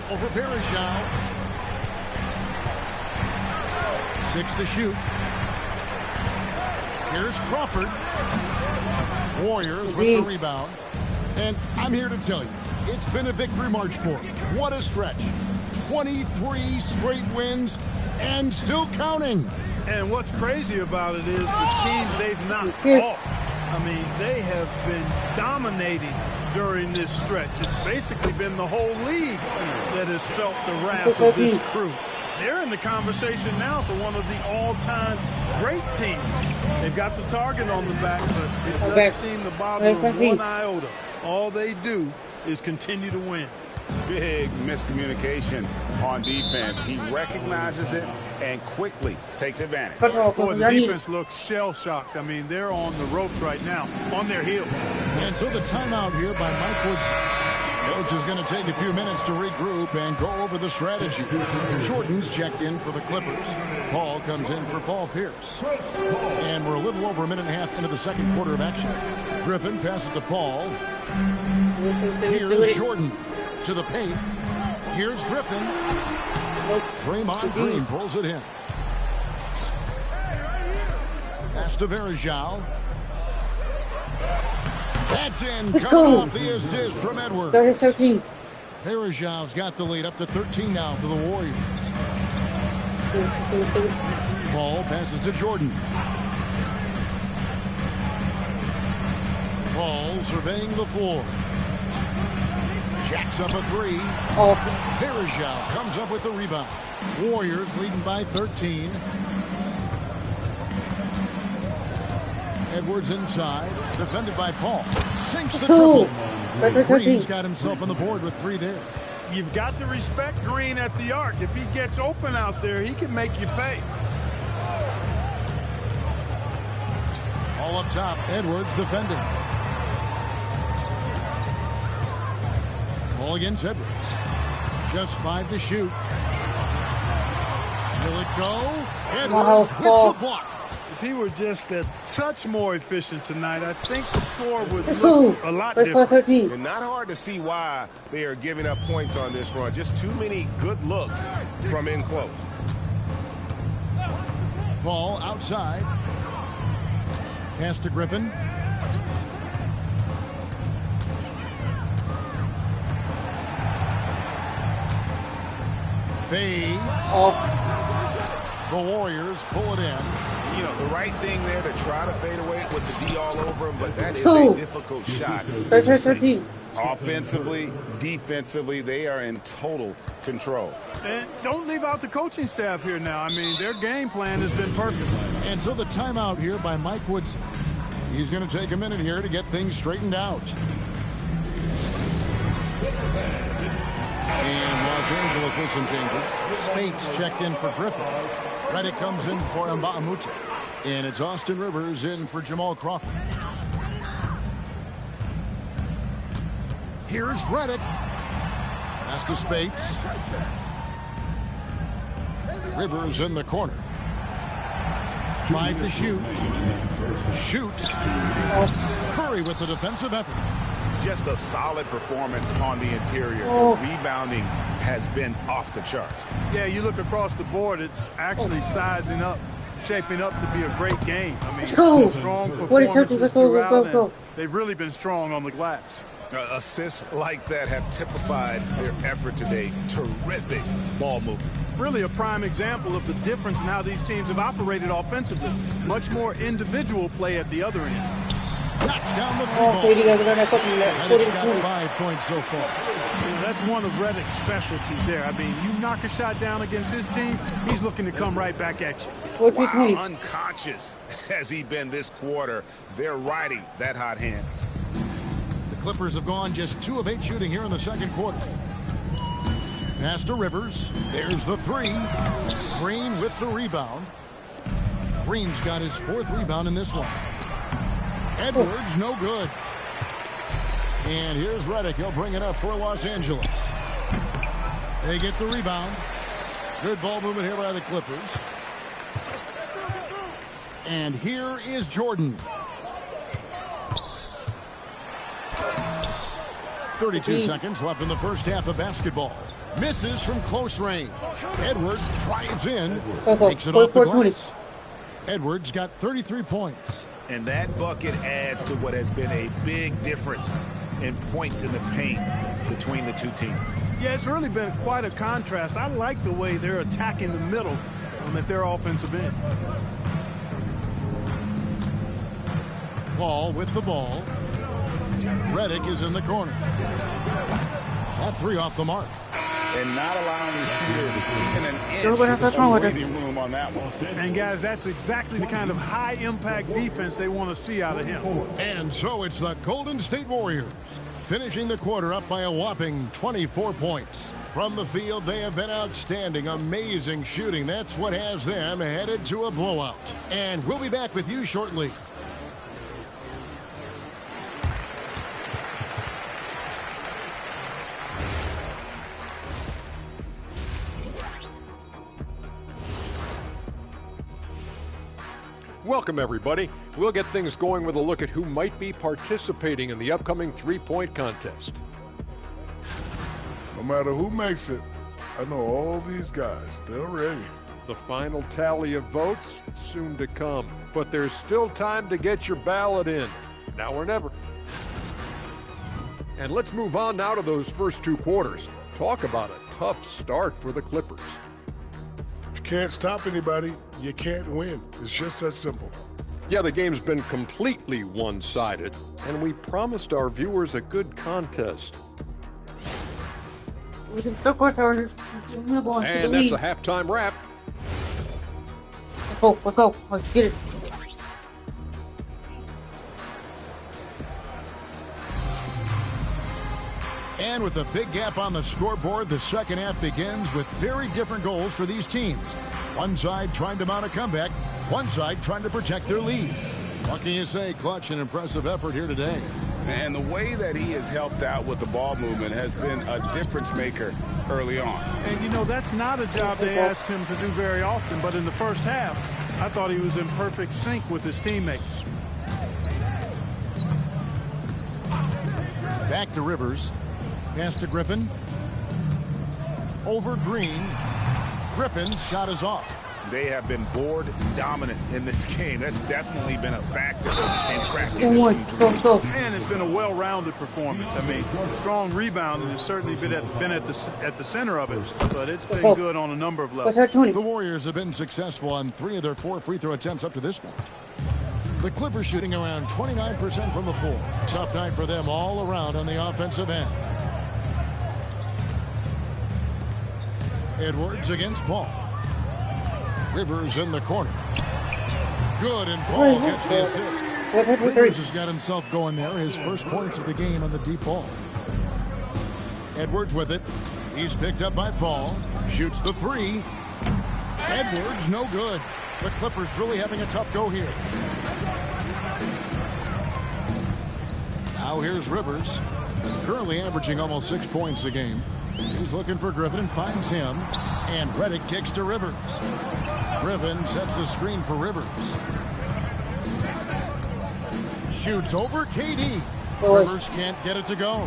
Over Verajao. 6 to shoot. Here's Crawford. Warriors with the rebound. And I'm here to tell you, it's been a victory march for them. What a stretch. 23 straight wins and still counting. And what's crazy about it is the teams they've knocked off. I mean, they have been dominating during this stretch. It's basically been the whole league that has felt the wrath of this crew. They're in the conversation now for one of the all-time great teams. They've got the target on the back, but it doesn't seem to bother them one iota. All they do is continue to win. Big miscommunication on defense. He recognizes it and quickly takes advantage. Boy, the defense looks shell-shocked. I mean, they're on the ropes right now, on their heels. And so the timeout here by Mike Woodson. Coach is going to take a few minutes to regroup and go over the strategy. Jordan's checked in for the Clippers. Paul comes in for Paul Pierce. And we're a little over a minute and a half into the second quarter of action. Griffin passes to Paul. Here's Jordan to the paint. Here's Griffin. Draymond Green pulls it in. Pass to Verajao. That's in. Coming off the assist from Edwards. 13. Verajao's got the lead up to 13 now for the Warriors. Paul passes to Jordan. Paul surveying the floor. Jacks up a three. Verajao comes up with the rebound. Warriors leading by 13. Edwards inside, defended by Paul. Sinks the triple. Green's got himself on the board with 3 there. You've got to respect Green at the arc. If he gets open out there, he can make you pay. All up top, Edwards defending. Ball against Edwards. Just 5 to shoot. Will it go? Edwards with the block. If he were just a touch more efficient tonight, I think the score would look a lot different. And not hard to see why they are giving up points on this run. Just too many good looks from in close. Ball outside. Pass to Griffin. Fades. Oh. The Warriors pull it in. You know, the right thing there to try to fade away with the D all over him, but that is a difficult shot. Offensively, defensively, they are in total control. And don't leave out the coaching staff here now. I mean, their game plan has been perfect. And so the timeout here by Mike Woodson. He's going to take a minute here to get things straightened out. And Los Angeles with some changes. Spates checked in for Griffin. Reddick comes in for Mbamute. And it's Austin Rivers in for Jamal Crawford. Here's Reddick. Pass to Spates. Rivers in the corner. 5 to shoot. Shoots. Curry with the defensive effort. Just a solid performance on the interior. The rebounding has been off the charts. Yeah, you look across the board, it's actually sizing up, shaping up to be a great game. I mean, strong performances throughout, and they've really been strong on the glass. Assists like that have typified their effort today. Terrific ball movement. Really a prime example of the difference in how these teams have operated offensively. Much more individual play at the other end. Knocks down the three ball. Reddick's got 5 points so far. Yeah, that's one of Reddick's specialties there. I mean, you knock a shot down against his team, he's looking to come right back at you. Wow, unconscious has he been this quarter. They're riding that hot hand. The Clippers have gone just 2 of 8 shooting here in the second quarter. Pass to Rivers. There's the 3. Green with the rebound. Green's got his 4th rebound in this one. Edwards, no good. And here's Reddick. He'll bring it up for Los Angeles. They get the rebound. Good ball movement here by the Clippers. And here is Jordan. 32 seconds left in the first half of basketball. Misses from close range. Edwards drives in. Makes it off the glass. Edwards got 33 points. And that bucket adds to what has been a big difference in points in the paint between the two teams. Yeah, it's really been quite a contrast. I like the way they're attacking the middle at their offensive end. Paul with the ball. Reddick is in the corner. That 3 off the mark. And not allowing the shooter in an inch of breathing room on that one. And guys, that's exactly the kind of high-impact defense they want to see out of him. And so it's the Golden State Warriors finishing the quarter up by a whopping 24 points. From the field, they have been outstanding, amazing shooting. That's what has them headed to a blowout. And we'll be back with you shortly. Welcome, everybody. We'll get things going with a look at who might be participating in the upcoming three-point contest. No matter who makes it, I know all these guys. They're ready. The final tally of votes soon to come, but there's still time to get your ballot in. Now or never. And let's move on now to those first 2 quarters. Talk about a tough start for the Clippers. If you can't stop anybody, you can't win. It's just that simple. Yeah, the game's been completely one-sided, and we promised our viewers a good contest. And that's a halftime wrap. Let's go. Let's get it. And with a big gap on the scoreboard, the second half begins with very different goals for these teams. One side trying to mount a comeback, one side trying to protect their lead. What can you say? Clutch and impressive effort here today. And the way that he has helped out with the ball movement has been a difference maker early on. And, you know, that's not a job they ask him to do very often, but in the first half, I thought he was in perfect sync with his teammates. Back to Rivers. Pass to Griffin. Over Green. Griffin's shot is off. they have been board dominant in this game. That's definitely been a factor in cracking this lead. And it's been a well-rounded performance. I mean, strong rebounding has certainly been at the center of it, but it's been good on a number of levels. The Warriors have been successful on 3 of their 4 free throw attempts up to this point. The Clippers shooting around 29% from the floor. Tough night for them all around on the offensive end. Edwards against Paul. Rivers in the corner. Good, and Paul gets the assist. Rivers has got himself going there. His first points of the game on the deep ball. Edwards with it. He's picked up by Paul. Shoots the 3. Edwards, no good. The Clippers really having a tough go here. Now here's Rivers. Currently averaging almost 6 points a game. He's looking for Griffin and finds him. And Redick kicks to Rivers. Griffin sets the screen for Rivers. Shoots over KD. Rivers can't get it to go.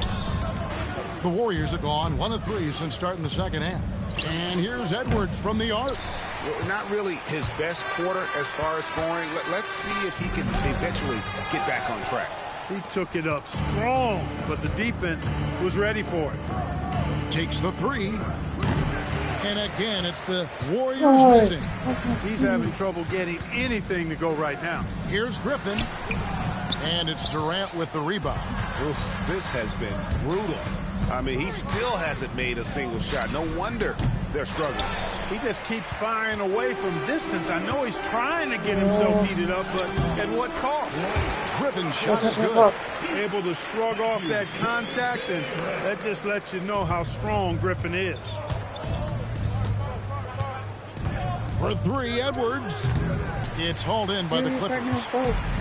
The Warriors have gone 1 of 3 since starting the second half. And here's Edwards from the arc. Well, not really his best quarter as far as scoring. Let's see if he can eventually get back on track. He took it up strong, but the defense was ready for it. Takes the 3. And again, it's the Warriors missing. He's having trouble getting anything to go right now. Here's Griffin. And it's Durant with the rebound. Oof, this has been brutal. I mean, he still hasn't made a single shot. No wonder they're struggling. He just keeps firing away from distance. I know he's trying to get himself heated up, but at what cost? Griffin's shot is good. Able to shrug off that contact, and that just lets you know how strong Griffin is. For 3, Edwards. It's hauled in by the Clippers.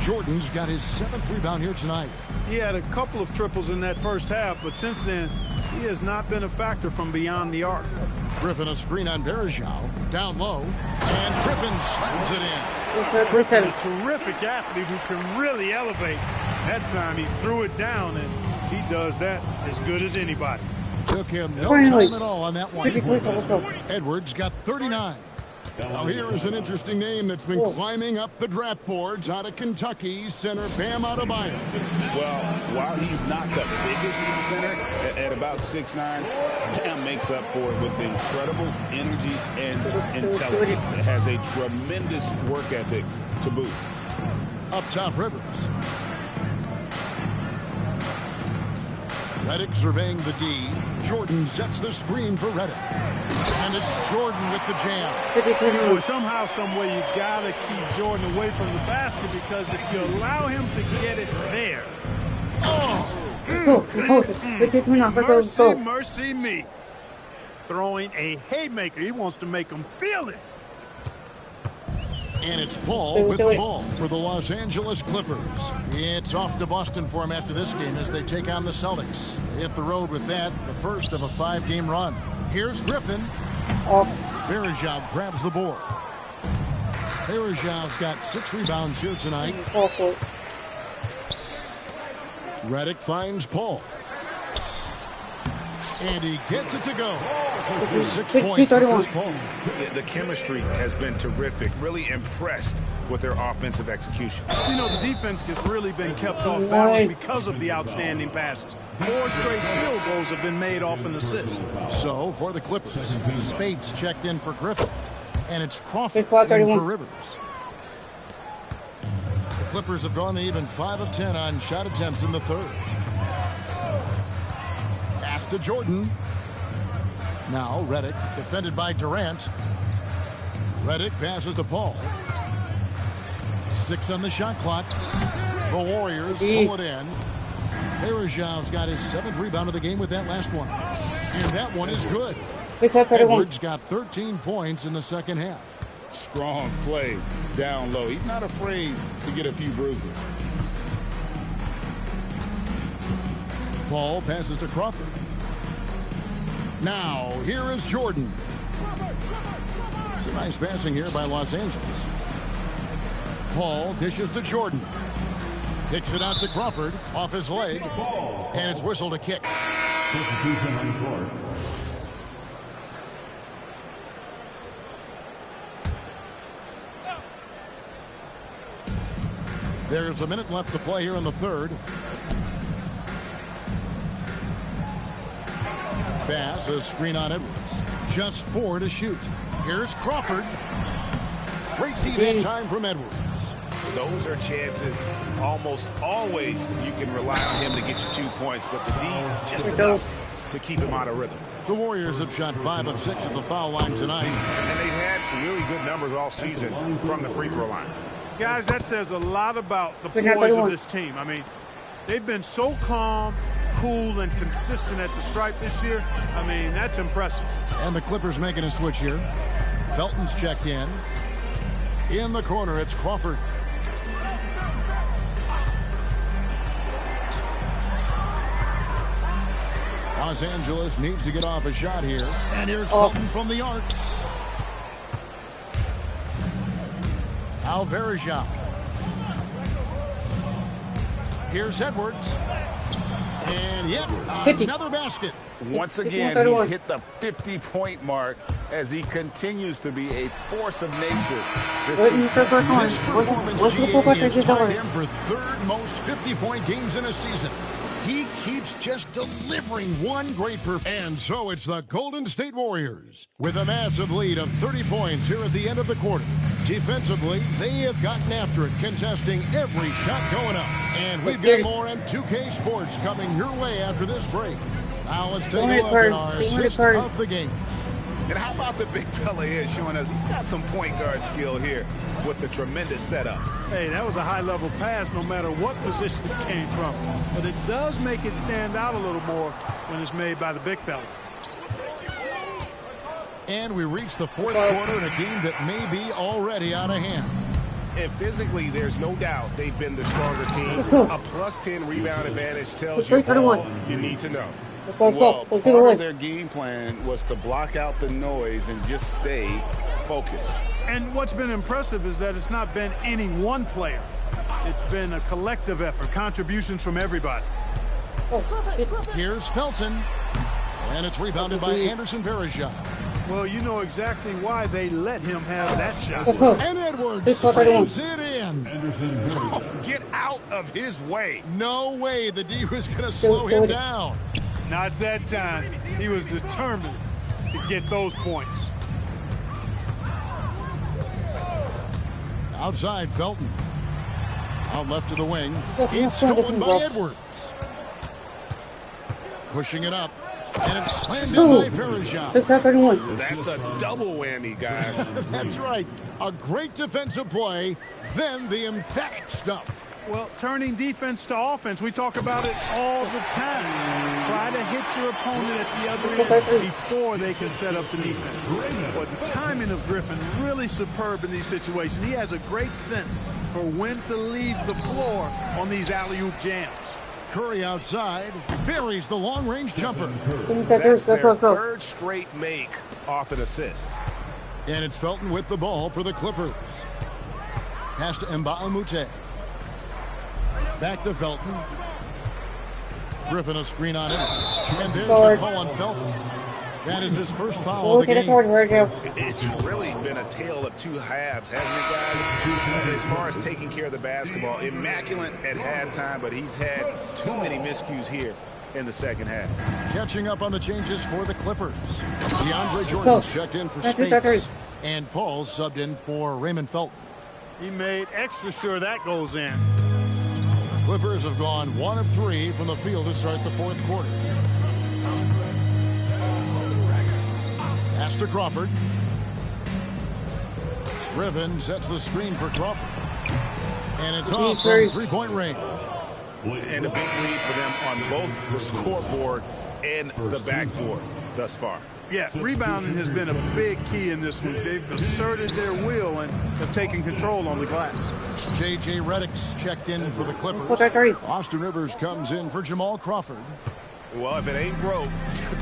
Jordan's got his 7th rebound here tonight. He had a couple of triples in that first half, but since then, he has not been a factor from beyond the arc. Griffin a screen on Verajao. Down low. And Griffin slams it in. Griffin, a terrific athlete who can really elevate. That time he threw it down, and he does that as good as anybody. Took him no time at all on that one. Edwards got 39. Now here is an interesting name that's been climbing up the draft boards out of Kentucky, center Bam Adebayo. Well, while he's not the biggest center at about 6'9", Bam makes up for it with incredible energy and intelligence. It has a tremendous work ethic to boot. Up top, Rivers. Redick surveying the D. Jordan sets the screen for Redick. And it's Jordan with the jam. Well, somehow, some way, you got to keep Jordan away from the basket, because if you allow him to get it there. Mercy me. Throwing a haymaker. He wants to make them feel it. And it's Paul with the ball for the Los Angeles Clippers. It's off to Boston for him after this game as they take on the Celtics. They hit the road with that, the first of a 5-game run. Here's Griffin. Verajao grabs the board. Verajao's got 6 rebounds here tonight. Redick finds Paul. And he gets it to go. 6 points for Chris Paul. The chemistry has been terrific. Really impressed with their offensive execution. You know, the defense has really been kept off balance because of the outstanding passes. 4 straight field goals have been made off an assist. So, for the Clippers, Spates checked in for Griffin. And it's Crawford in for Rivers. The Clippers have gone even 5 of 10 on shot attempts in the third. Pass to Jordan. Now Redick, defended by Durant. Redick passes to Paul. 6 on the shot clock. The Warriors pull it in. Verajao's got his 7th rebound of the game with that last one. And that one is good. Edwards got 13 points in the second half. Strong play down low. He's not afraid to get a few bruises. Paul passes to Crawford. Now, here is Jordan. It's a nice passing here by Los Angeles. Paul dishes to Jordan. Kicks it out to Crawford, off his leg, and it's whistled a kick. There's a minute left to play here in the third. Pass, a screen on Edwards. Just 4 to shoot. Here's Crawford. Great D that time from Edwards. Those are chances almost always you can rely on him to get you 2 points, but the D just enough to keep him out of rhythm. The Warriors have shot 5 of 6 at the foul line tonight. And they've had really good numbers all season from the free throw line. Guys, that says a lot about the poise of this team. I mean, they've been so calm, cool, and consistent at the stripe this year. I mean, that's impressive. And the Clippers making a switch here. Felton's checked in. In the corner, it's Crawford. Los Angeles needs to get off a shot here. And here's Felton from the arc. Alvarez. Here's Edwards. And yep, another basket. Once again, he's hit the 50-point mark as he continues to be a force of nature. This performance has tied him for third most 50-point games in a season. He keeps just delivering one great performance. And so it's the Golden State Warriors with a massive lead of 30 points here at the end of the quarter. Defensively, they have gotten after it, contesting every shot going up. And we've got more on 2K Sports coming your way after this break. Now let's take a look at our assist of the game. And how about the big fella here showing us he's got some point guard skill here with the tremendous setup. Hey, that was a high-level pass no matter what position it came from. But it does make it stand out a little more when it's made by the big fella. And we reach the fourth quarter in a game that may be already out of hand. And physically, there's no doubt they've been the stronger team. A +10 rebound advantage tells you all you need to know. Well, part of their game plan was to block out the noise and just stay focused. And what's been impressive is that it's not been any one player. It's been a collective effort, contributions from everybody. Here's Felton. And it's rebounded by Anderson Varejao. Well, you know exactly why they let him have that shot. And Edwards slams it in. Oh, get out of his way. No way the D was going to slow him down. Not that time. He was determined to get those points. Outside, Felton. Out left of the wing. It's stolen by Edwards. Pushing it up. And it's slammed in by Varejao. That's a double whammy, guys. That's right. A great defensive play, then the emphatic stuff. Well, turning defense to offense, we talk about it all the time. Try to hit your opponent at the other end before they can set up the defense. But the timing of Griffin really superb in these situations. He has a great sense for when to leave the floor on these alley-oop jams. Curry outside, buries the long-range jumper. That's their third straight make off an assist. And it's Felton with the ball for the Clippers. Pass to Mbamute. Back to Felton. Griffin a screen on Edwards. And there's the call on Felton. That is his first foul of the game. It's really been a tale of two halves, hasn't it, guys? As far as taking care of the basketball, immaculate at halftime, but he's had too many miscues here in the second half. Catching up on the changes for the Clippers. DeAndre Jordan's checked in for Spates. And Paul subbed in for Raymond Felton. He made extra sure that goes in. Clippers have gone 1 of 3 from the field to start the fourth quarter. Pass to Crawford. Griffin sets the screen for Crawford. And it's off from three-point range. And a big lead for them on both the scoreboard and the backboard thus far. Yeah, rebounding has been a big key in this one. They've asserted their will and have taken control on the glass. J.J. Redick's checked in for the Clippers. Austin Rivers comes in for Jamal Crawford. Well, if it ain't broke,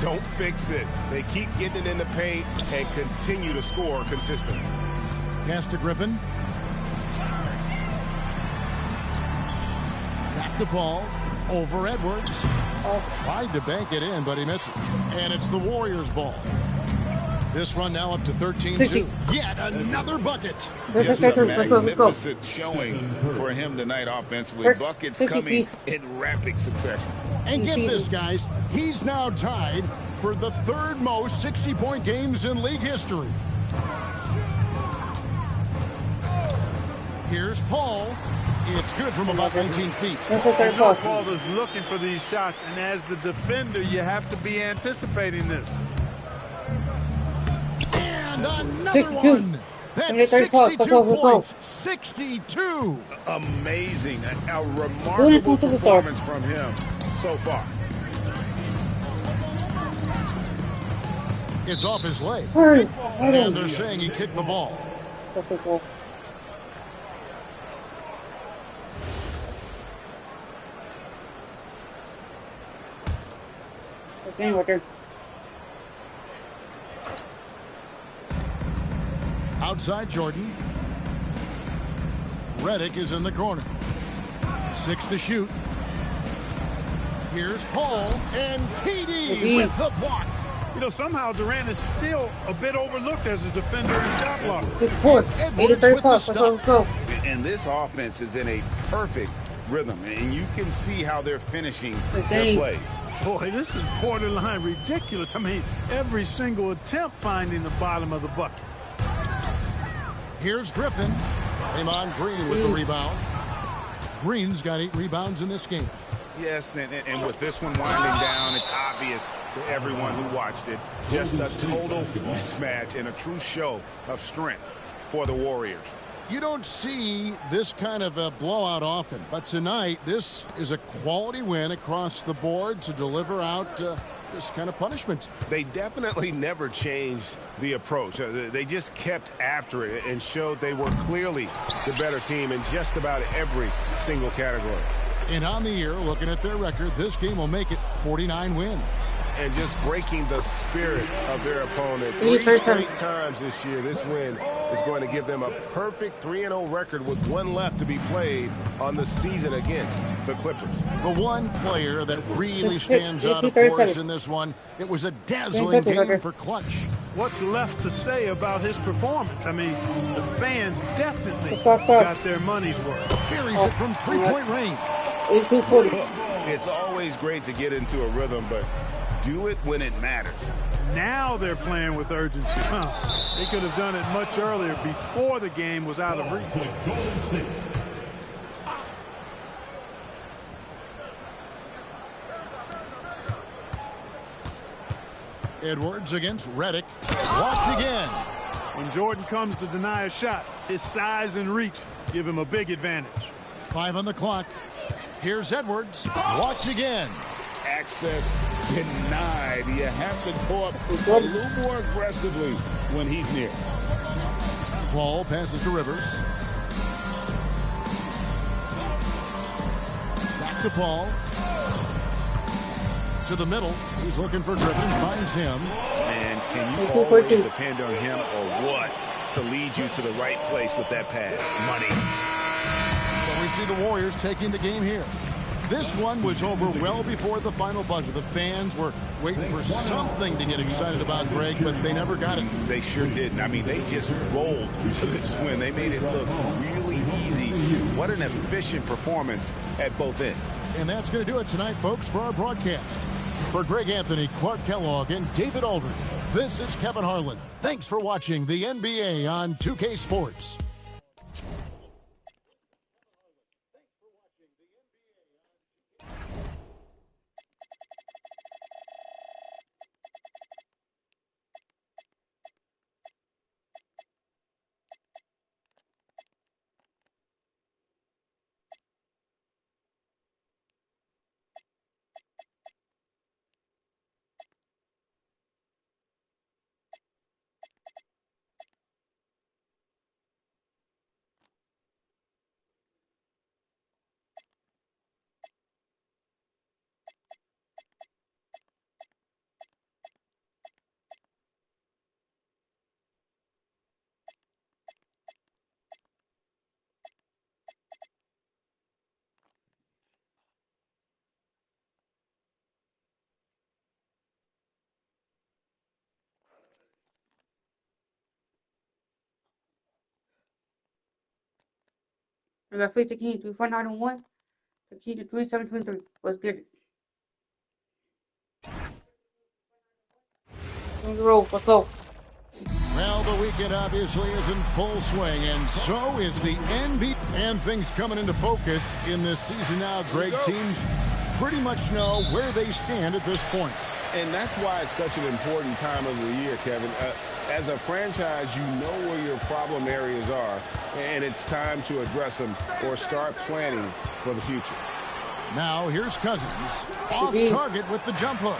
don't fix it. They keep getting it in the paint and continue to score consistently. Pass to Griffin. Back to Paul. Over Edwards. Tried to bank it in, but he misses. And it's the Warriors' ball. This run now up to 13-2. 60. Yet another bucket. Let's Just go. a magnificent showing for him tonight offensively. Buckets coming in rapid succession. And get this, guys. He's now tied for the third most 60-point games in league history. Here's Paul. It's good from about 19 feet. You know Paul is looking for these shots, and as the defender, you have to be anticipating this. And another one. That's 62 points. 62. Amazing. A remarkable performance from him so far. It's off his leg. And they're saying he kicked the ball. Outside Jordan. Redick is in the corner. 6 to shoot. Here's Paul and PD with the block. You know, somehow Durant is still a bit overlooked as a defender and shot blocker. And this offense is in a perfect rhythm, and you can see how they're finishing their plays. Boy, this is borderline ridiculous. I mean, every single attempt finding the bottom of the bucket. Here's Griffin. Draymond Green with the rebound. Green's got 8 rebounds in this game. Yes, and with this one winding down, it's obvious to everyone who watched it. Just a total mismatch and a true show of strength for the Warriors. You don't see this kind of a blowout often, but tonight this is a quality win across the board to deliver out this kind of punishment. They definitely never changed the approach. They just kept after it and showed they were clearly the better team in just about every single category. And on the year, looking at their record, this game will make it 49 wins. And just breaking the spirit of their opponent 3 straight times this year. This win is going to give them a perfect 3-0 record with one left to be played on the season against the Clippers. The one player that really stands out, of course, in this one, it was a dazzling game for Clutch. What's left to say about his performance? I mean, the fans definitely got their money's worth. Buries it from 3-point range. It's always great to get into a rhythm, but do it when it matters. Now they're playing with urgency. They could have done it much earlier before the game was out of reach. Edwards against Redick. Blocked again. When Jordan comes to deny a shot, his size and reach give him a big advantage. 5 on the clock. Here's Edwards. Blocked again. Access denied. You have to go up a little more aggressively when he's near. Paul passes to Rivers. Back to Paul. To the middle. He's looking for Griffin. Finds him. And can you always depend on him or what to lead you to the right place with that pass? Money. So we see the Warriors taking the game here. This one was over well before the final buzzer. The fans were waiting for something to get excited about, Greg, but they never got it. They sure didn't. I mean, they just rolled to this win. They made it look really easy. What an efficient performance at both ends. And that's going to do it tonight, folks, for our broadcast. For Greg Anthony, Clark Kellogg, and David Aldridge, this is Kevin Harlan. Thanks for watching the NBA on 2K Sports. I got 50 King 349-1. The key to 3723. Let's get it. Let's go. Well, the weekend obviously is in full swing, and so is the NBA. And things coming into focus in this season now, Greg. Teams pretty much know where they stand at this point. And that's why it's such an important time of the year, Kevin. As a franchise, you know where your problem areas are, and it's time to address them or start planning for the future. Now, here's Cousins. Off target with the jump hook.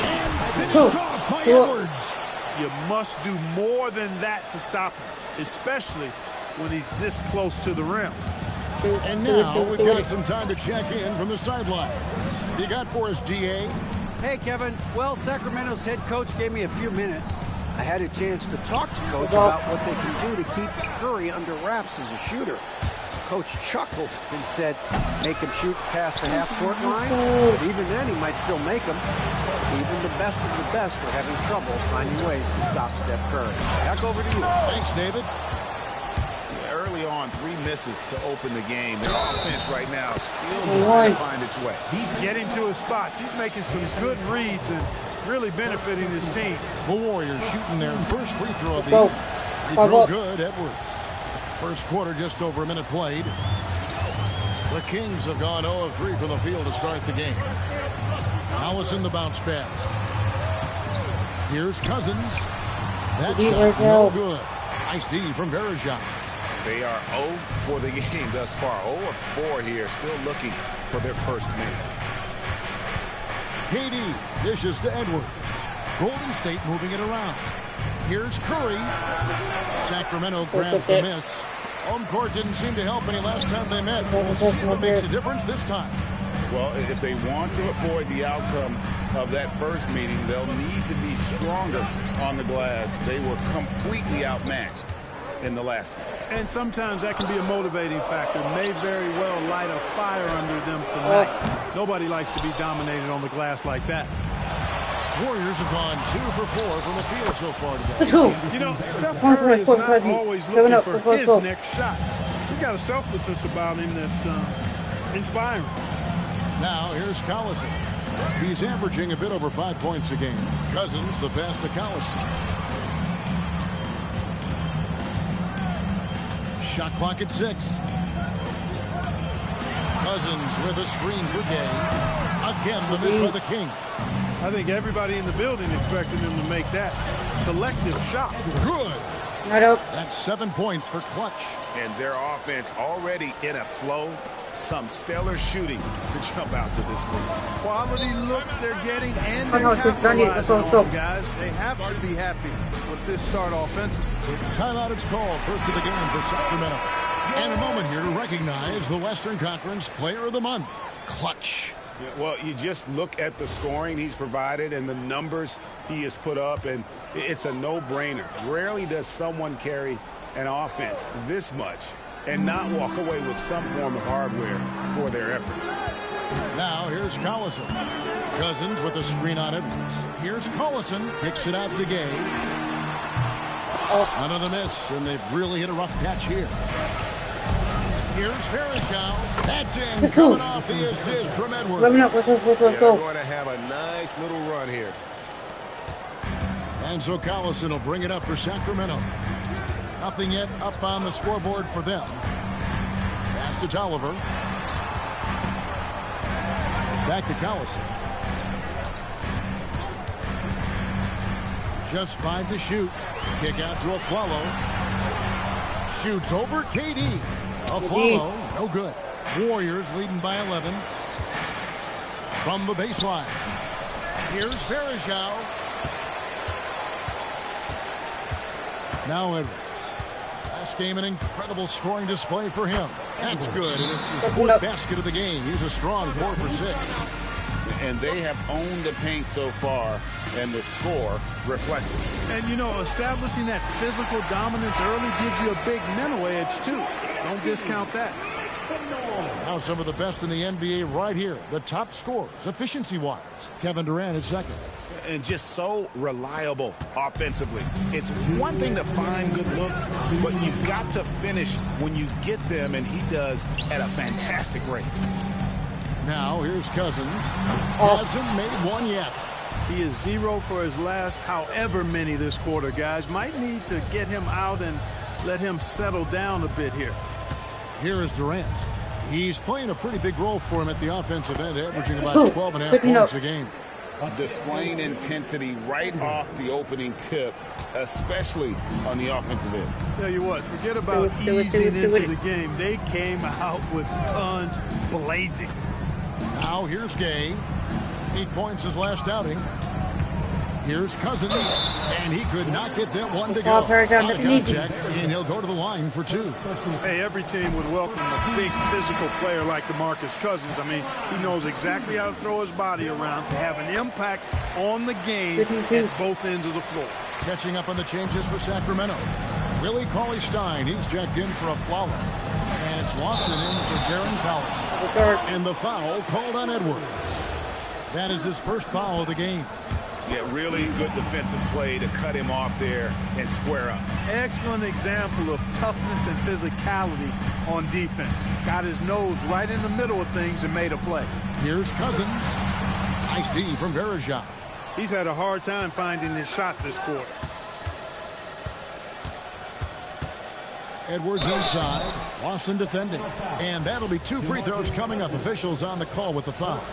And finished off by Edwards. You must do more than that to stop him, especially when he's this close to the rim. And now we've got some time to check in from the sideline. You got for us, DA? Hey, Kevin. Well, Sacramento's head coach gave me a few minutes. I had a chance to talk to Coach about what they can do to keep Curry under wraps as a shooter. Coach chuckled and said, make him shoot past the half-court line, but even then he might still make them. Even the best of the best are having trouble finding ways to stop Steph Curry. Back over to you. Thanks, David. Early on, 3 misses to open the game. Their offense right now still trying to find its way. Getting to his spots. He's making some good reads and really benefiting his team. The Warriors shooting their first free throw of the year. Free throw good, Edwards. First quarter, just over a minute played. The Kings have gone 0 of 3 from the field to start the game. Allison the bounce pass. Here's Cousins. That shot no good. Nice D from Verajak. They are 0 for the game thus far. 0 of 4 here, still looking for their first minute. KD dishes to Edwards. Golden State moving it around. Here's Curry. Sacramento grabs the miss. Home court didn't seem to help any last time they met. We'll see if it makes a difference this time. Well, if they want to avoid the outcome of that first meeting, they'll need to be stronger on the glass. They were completely outmatched in the last one. And sometimes that can be a motivating factor. May very well light a fire under them tonight. Nobody likes to be dominated on the glass like that. Warriors have gone 2 for 4 from the field so far today. Let's go. You know, Steph Curry is not always looking for his next shot. He's got a selflessness about him that's inspiring. Now here's Collison. He's averaging a bit over 5 points a game. Cousins the pass to Collison. Shot clock at 6. Cousins with a screen for Gay. Again the miss by the Kings. I think everybody in the building expected him to make that collective shot. Good. That's 7 points for Clutch. And their offense already in a flow. Some stellar shooting to jump out to this lead. Quality looks they're getting, and they're capitalizing on, guys. They have to be happy with this start offensively. Timeout is called. First of the game for Sacramento. And a moment here to recognize the Western Conference Player of the Month, Clutch. Yeah, well, you just look at the scoring he's provided and the numbers he has put up, and it's a no-brainer. Rarely does someone carry an offense this much and not walk away with some form of hardware for their efforts. Now here's Collison. Cousins with a screen on Edwards. Here's Collison. Kicks it out to Gay. Another miss, and they've really hit a rough patch here. Here's Verajak. That's in. Coming off the assist from Edwards. Let's go. They're going to have a nice little run here. And so Collison will bring it up for Sacramento. Nothing yet up on the scoreboard for them. Pass to Tolliver. Back to Collison. Just 5 to shoot. Kick out to Aflalo. Shoots over KD. Aflalo, no good. Warriors leading by 11. From the baseline. Here's Verajak. Now Edwards. Last game, an incredible scoring display for him. That's good, and it's his 4th basket of the game. He's a strong 4 for 6. And they have owned the paint so far, and the score reflects it. And, you know, establishing that physical dominance early gives you a big mental edge, too. Don't discount that. Now some of the best in the NBA right here. The top scorers, efficiency-wise. Kevin Durant is second. And just so reliable offensively. It's one thing to find good looks, but you've got to finish when you get them, and he does at a fantastic rate. Now here's Cousins. Hasn't made one yet. He is 0 for his last however many this quarter, guys. Might need to get him out and let him settle down a bit here. Here is Durant. He's playing a pretty big role for him at the offensive end, averaging about 12.5 points a game. Displaying intensity right off the opening tip, especially on the offensive end. Tell you what, forget about easing into the game. They came out with guns blazing. Now here's Gay. 8 points his last outing. Here's Cousins, and he could not get that one to go. Out of contact, and he'll go to the line for 2. Hey, every team would welcome a big physical player like DeMarcus Cousins. I mean, he knows exactly how to throw his body around to have an impact on the game at both ends of the floor. Catching up on the changes for Sacramento. Willie Cauley-Stein, he's checked in for a foul. And it's Lawson in for Darren Collison. And the foul called on Edwards. That is his first foul of the game. Yeah, really good defensive play to cut him off there and square up. Excellent example of toughness and physicality on defense. Got his nose right in the middle of things and made a play. Here's Cousins. Nice D from Verajao. He's had a hard time finding his shot this quarter. Edwards inside. Lawson defending. And that'll be 2 free throws coming up. Officials on the call with the foul.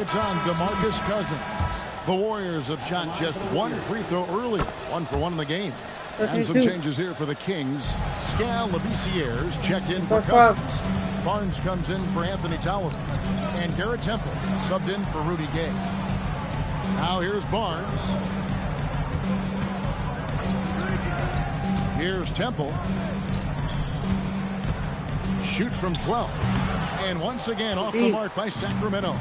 It's on DeMarcus Cousins. The Warriors have shot just 1 free throw earlier. 1 for 1 in the game. And some changes here for the Kings. Skal Labissière's checked in for Cousins. Barnes comes in for Anthony Tolliver. And Garrett Temple subbed in for Rudy Gay. Now here's Barnes. Here's Temple. Shoots from 12. And once again off the mark by Sacramento.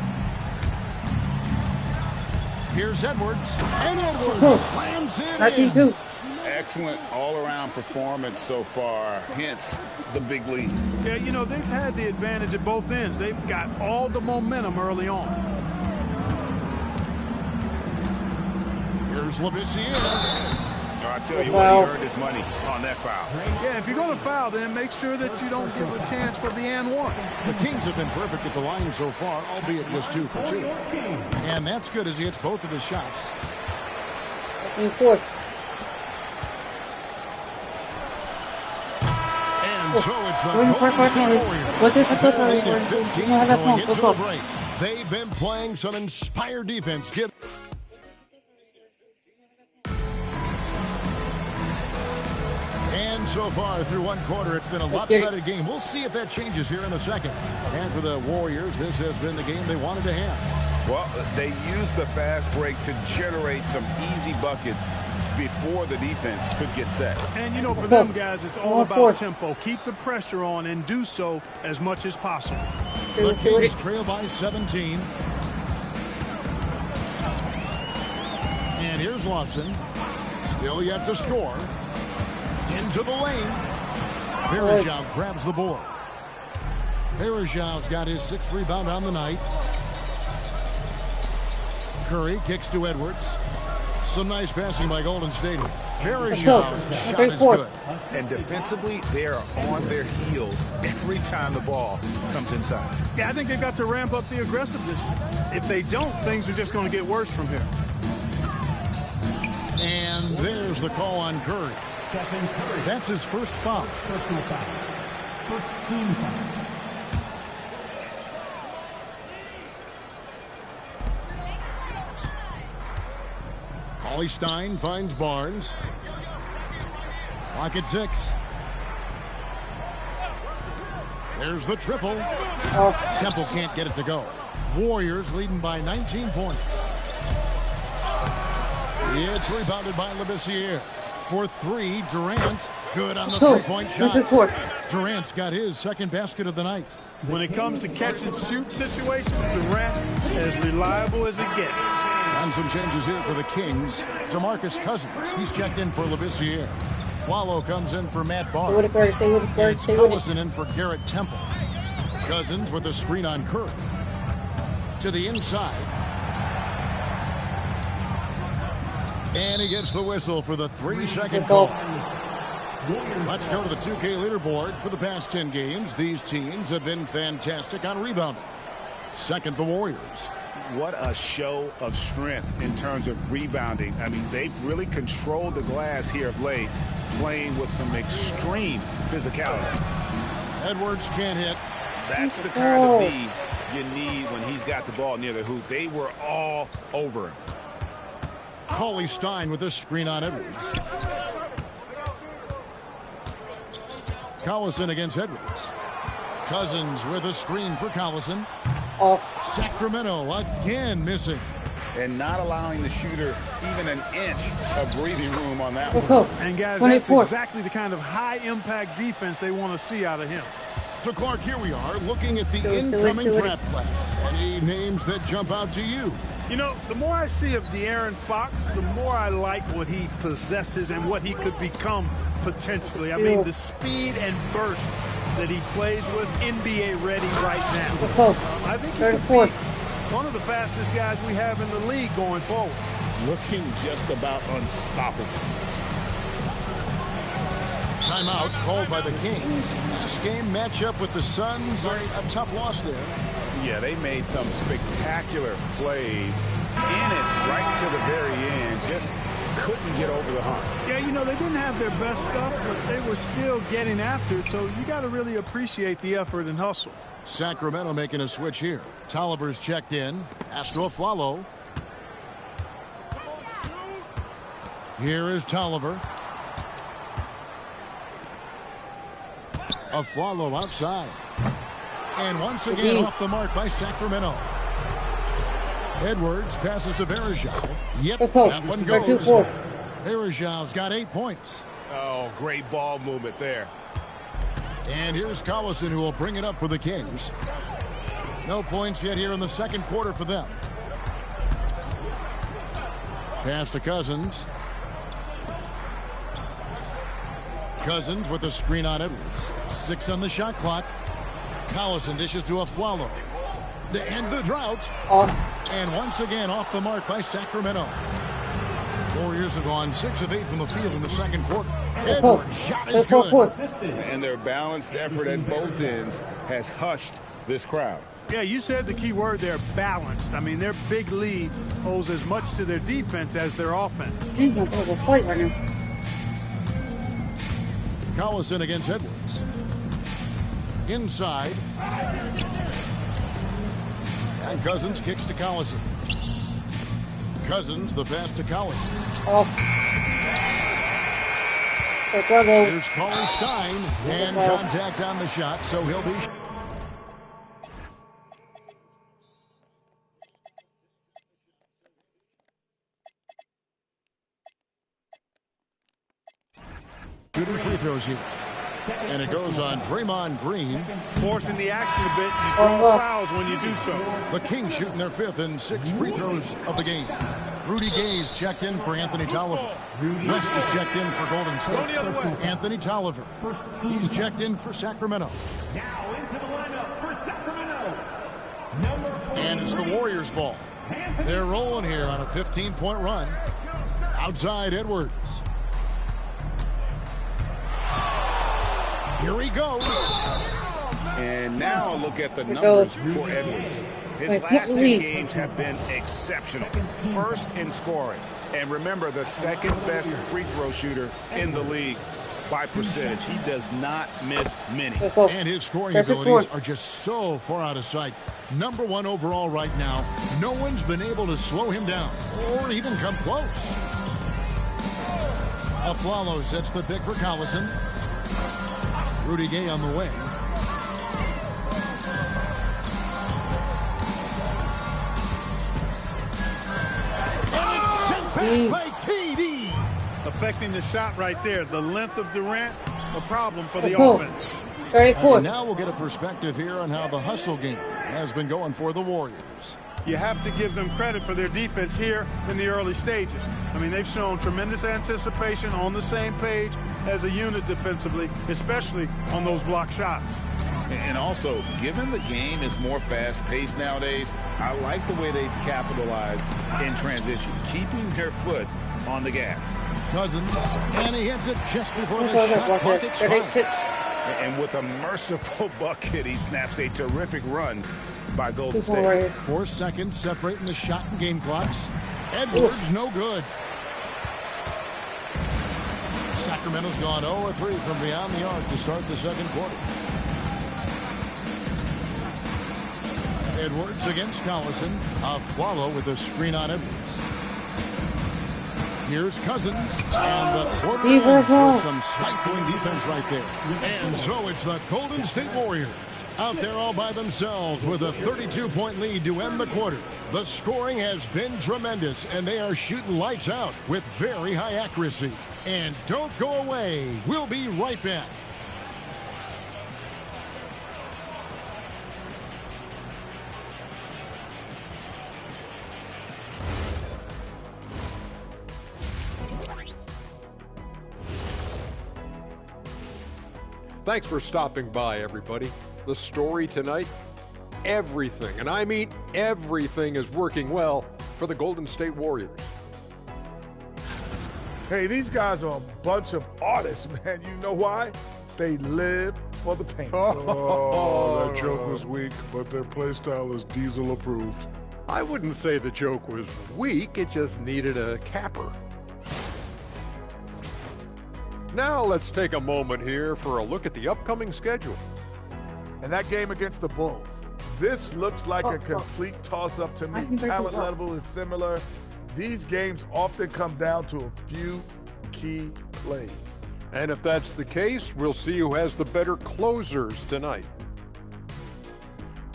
Here's Edwards. And Edwards slams it in. Excellent all-around performance so far, hence the big lead. Yeah, you know, they've had the advantage at both ends. They've got all the momentum early on. Here's Labissière. I tell you what, he earned his money on that foul. Yeah, if you're going to foul, then make sure that you don't give a chance for the and one. The Kings have been perfect at the line so far, albeit just 2 for 2. And that's good as he hits both of his shots. And so it's the Golden State Warriors. They've been playing some inspired defense. And so far through 1 quarter, it's been a lopsided game. We'll see if that changes here in a second. And for the Warriors, this has been the game they wanted to have. Well, they used the fast break to generate some easy buckets before the defense could get set. And, you know, for them guys, it's all about tempo. Keep the pressure on and do so as much as possible. The Kings trail by 17. And here's Lawson. Still yet to score. Into the lane. Verajao grabs the board. Verajao's got his 6th rebound on the night. Curry kicks to Edwards. Some nice passing by Golden State. Verajao's shot is good. And defensively, they are on their heels every time the ball comes inside. Yeah, I think they've got to ramp up the aggressiveness. If they don't, things are just going to get worse from here. And there's the call on Curry. That's his first foul. First team foul. Cauley-Stein finds Barnes. Clock at 6. There's the triple. Temple can't get it to go. Warriors leading by 19 points. It's rebounded by Labissière. For 3, Durant. Good on the 3-point shot. Durant's got his 2nd basket of the night. When it comes to catch and shoot situations, Durant as reliable as it gets. And some changes here for the Kings. DeMarcus Cousins. He's checked in for Labissière. Aflalo comes in for Matt Stay with Barnes. it, Curry. Stay with it, And Curry. it's Stay with it. Collison in for Garrett Temple. Cousins with a screen on Curry. To the inside. And he gets the whistle for the 3-second call. Let's go to the 2K leaderboard. For the past 10 games, these teams have been fantastic on rebounding. Second, the Warriors. What a show of strength in terms of rebounding. I mean, they've really controlled the glass here of late, playing with some extreme physicality. Edwards can't hit. That's the kind of D you need when he's got the ball near the hoop. They were all over him. Cauley Stein with a screen on Edwards. Collison against Edwards. Cousins with a screen for Collison. Sacramento again missing. And not allowing the shooter even an inch of breathing room on that one. And guys, that's exactly the kind of high-impact defense they want to see out of him. So, Clark, here we are looking at the incoming draft class. Any names that jump out to you? You know, the more I see of De'Aaron Fox, the more I like what he possesses and what he could become potentially. I mean, the speed and burst that he plays with, NBA ready right now. I think he could be one of the fastest guys we have in the league going forward. Looking just about unstoppable. Timeout called by the Kings. Last game matchup with the Suns. A tough loss there. Yeah, they made some spectacular plays in it right to the very end. Just couldn't get over the hump. Yeah, you know, they didn't have their best stuff, but they were still getting after it, so you got to really appreciate the effort and hustle. Sacramento making a switch here. Tolliver's checked in. Astro Aflalo. Here is Tolliver. Aflalo outside. And once again off the mark by Sacramento. Edwards passes to Verajao. Yep, that one goes. Verajao's got 8 points. Oh, great ball movement there. And here's Collison, who will bring it up for the Kings. No points yet here in the second quarter for them. Pass to Cousins. Cousins with a screen on Edwards. 6 on the shot clock. Collison dishes to Aflalo. To end the drought. And once again off the mark by Sacramento. Warriors have gone 6 of 8 from the field in the second quarter. Edwards' shot is good. And their balanced effort at both ends has hushed this crowd. Yeah, you said the key word there, balanced. I mean, their big lead owes as much to their defense as their offense. Collison against Edwards. Inside. And Cousins kicks to Collison. Cousins, the pass to Collison. Here's Cauley Stein. And contact on the shot, so he'll be... Shooting free throws here. And it goes on Draymond Green. Forcing the action a bit. You draw fouls when you do so. The Kings shooting their 5th and 6th free throws of the game. Rudy Gay's checked in for Anthony Tolliver. West is checked in for Golden State. Anthony Tolliver. He's checked in for Sacramento. Now into the lineup for Sacramento. And it's the Warriors' ball. They're rolling here on a 15-point run. Outside Edwards. Here he goes. And now look at the numbers for Edwards. His last 10 games have been exceptional. First in scoring. And remember, the second best free throw shooter in the league by percentage. He does not miss many. And his scoring abilities are just so far out of sight. Number 1 overall right now. No one's been able to slow him down or even come close. Aflalo sets the pick for Collison. Rudy Gay on the wing. By KD. Affecting the shot right there. The length of Durant, a problem for the offense. And now we'll get a perspective here on how the hustle game has been going for the Warriors. you have to give them credit for their defense here in the early stages. I mean, they've shown tremendous anticipation, on the same page as a unit defensively, especially on those block shots. And also, given the game is more fast-paced nowadays, I like the way they've capitalized in transition, keeping their foot on the gas. Cousins, and he hits it just before the shot clock expires. And with a merciful bucket, he snaps a terrific run by Golden State. 4 seconds separating the shot and game clocks. Edwards, no good. Sacramento's gone 0-3 from beyond the arc to start the second quarter. Edwards against Collison. A follow with a screen on Edwards. Here's Cousins, and the quarter ends with some stifling defense right there. And so it's the Golden State Warriors out there all by themselves with a 32-point lead to end the quarter. The scoring has been tremendous, and they are shooting lights out with very high accuracy. And don't go away. We'll be right back. Thanks for stopping by, everybody. The story tonight, everything, and I mean everything, is working well for the Golden State Warriors. Hey, these guys are a bunch of artists, man. You know why? They live for the paint. Oh, that joke was weak, but their play style is Diesel approved. I wouldn't say the joke was weak, it just needed a capper. Now let's take a moment here for a look at the upcoming schedule. And that game against the Bulls, this looks like a complete toss-up to me. Talent level is similar. These games often come down to a few key plays. And if that's the case, we'll see who has the better closers tonight.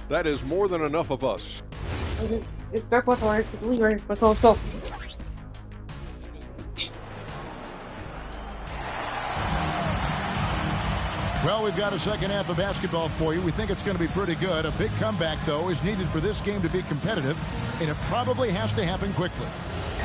That is more than enough of us. It's dark water. Let's go. Well, we've got a second half of basketball for you. We think it's going to be pretty good. A big comeback, though, is needed for this game to be competitive, and it probably has to happen quickly.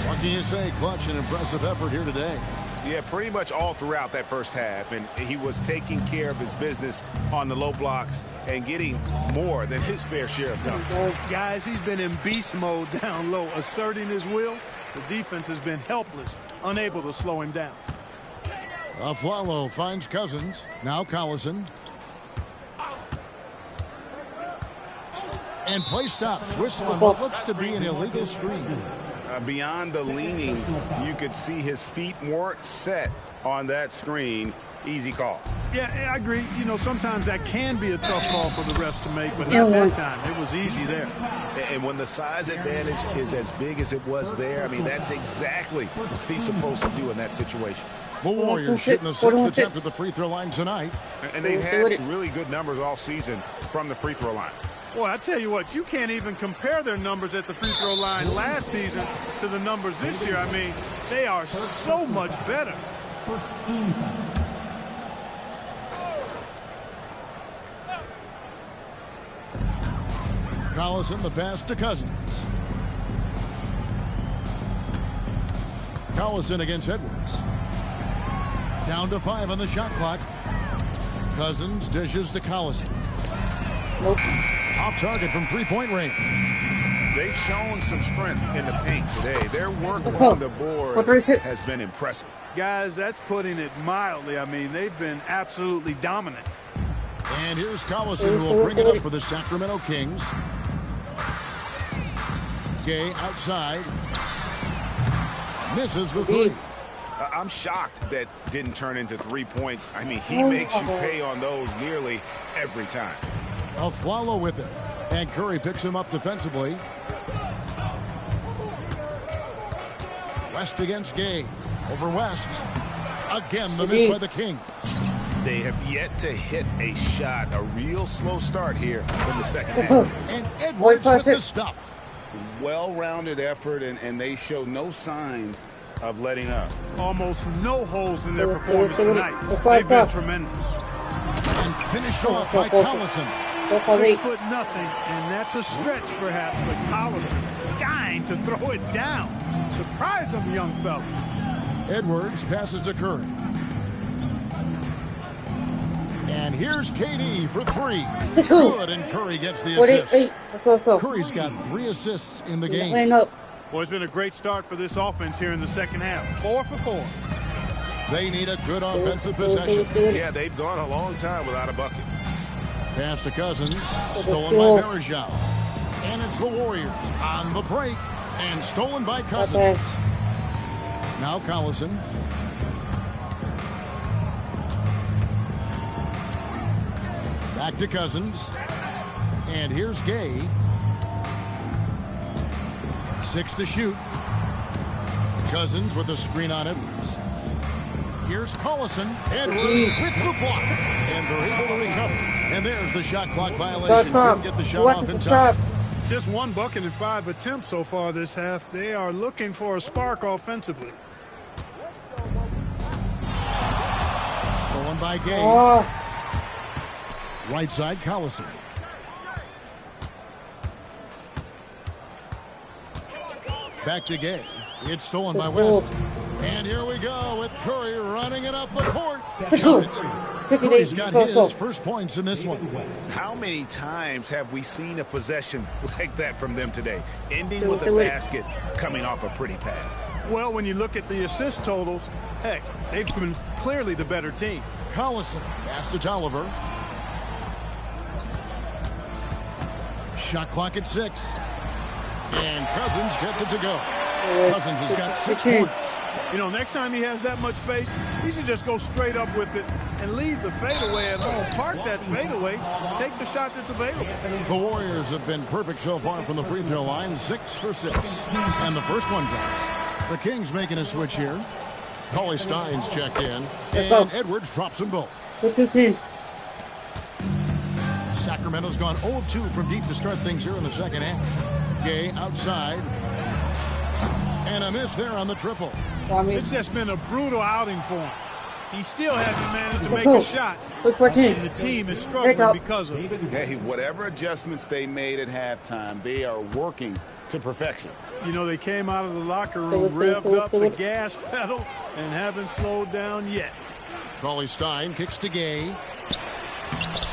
What can you say? Clutch and impressive effort here today. Yeah, pretty much all throughout that first half, and he was taking care of his business on the low blocks and getting more than his fair share of dunks. Guys, he's been in beast mode down low, asserting his will. The defense has been helpless, unable to slow him down. Aflalo finds Cousins. Now Collison. And play stops. Whistle on what looks to be an illegal screen. Beyond the leaning, you could see his feet weren't set on that screen. Easy call. Yeah, I agree. You know, sometimes that can be a tough call for the refs to make, but not that time. It was easy there. And when the size advantage is as big as it was there, I mean, that's exactly what he's supposed to do in that situation. The Warriors shooting the sixth attempt at the free throw line tonight. And they've had really good numbers all season from the free throw line. Well, I tell you what, you can't even compare their numbers at the free throw line last season to the numbers this year. I mean, they are so much better. Collison, the pass to Cousins. Collison against Edwards. Down to 5 on the shot clock. Cousins dishes to Collison. Nope. Off target from three-point range. They've shown some strength in the paint today. Their work on the board has been impressive. Guys, that's putting it mildly. I mean, they've been absolutely dominant. And here's Collison, who will bring it up for the Sacramento Kings. Gay outside. Misses the three. I'm shocked that didn't turn into 3 points. I mean, he makes you pay on those nearly every time. Aflalo with it. And Curry picks him up defensively. West against Gay. Over West. Again, the miss by the Kings. They have yet to hit a shot. A real slow start here in the second half. And Edwards with the stuff. Well-rounded effort, and they show no signs of letting up. Almost no holes in their performance tonight. They've been tremendous. And finished off by Collison. 6'0", and that's a stretch perhaps, but Collison skying to throw it down. Surprise them, young fella. Edwards passes to Curry. And here's KD for three. Let's go. Good, and Curry gets the assist. 48. Let's go. Curry's got 3 assists in the game. Laying up. Well, it's been a great start for this offense here in the second half. 4 for 4. They need a good offensive possession. Yeah, they've gone a long time without a bucket. Pass to Cousins, stolen by Marajal. And it's the Warriors on the break, and stolen by Cousins. Now Collison. Back to Cousins. And here's Gay. 6 to shoot. Cousins with a screen on Edwards. Here's Collison. Edwards with the block. And they're able to recover. And there's the shot clock violation. Couldn't get the shot off in time. Just 1 bucket in 5 attempts so far this half. They are looking for a spark offensively. Stolen by Gay. Right side, Collison. Back to Gay. It's stolen by West. And here we go with Curry running it up the court. Curry's got his first points in this one. How many times have we seen a possession like that from them today? Ending with a basket, coming off a pretty pass. Well, when you look at the assist totals, heck, they've been clearly the better team. Collison, pass to Tolliver. Shot clock at 6. And Cousins gets it to go. Cousins has got 6 points. You know, next time he has that much space, he should just go straight up with it and leave the fadeaway at home. Park that fadeaway, take the shot that's available. The Warriors have been perfect so far from the free throw line, 6 for 6. And the first one drops. The Kings making a switch here. Cauley Stein's checked in. And Edwards drops them both. Sacramento's gone 0-2 from deep to start things here in the second half. Gay outside. And a miss there on the triple. It's just been a brutal outing for him. He still hasn't managed to make a shot. And the team is struggling because of it. Hey, whatever adjustments they made at halftime, they are working to perfection. You know, they came out of the locker room, revved up the gas pedal, and haven't slowed down yet. Cauley Stein kicks to Gay.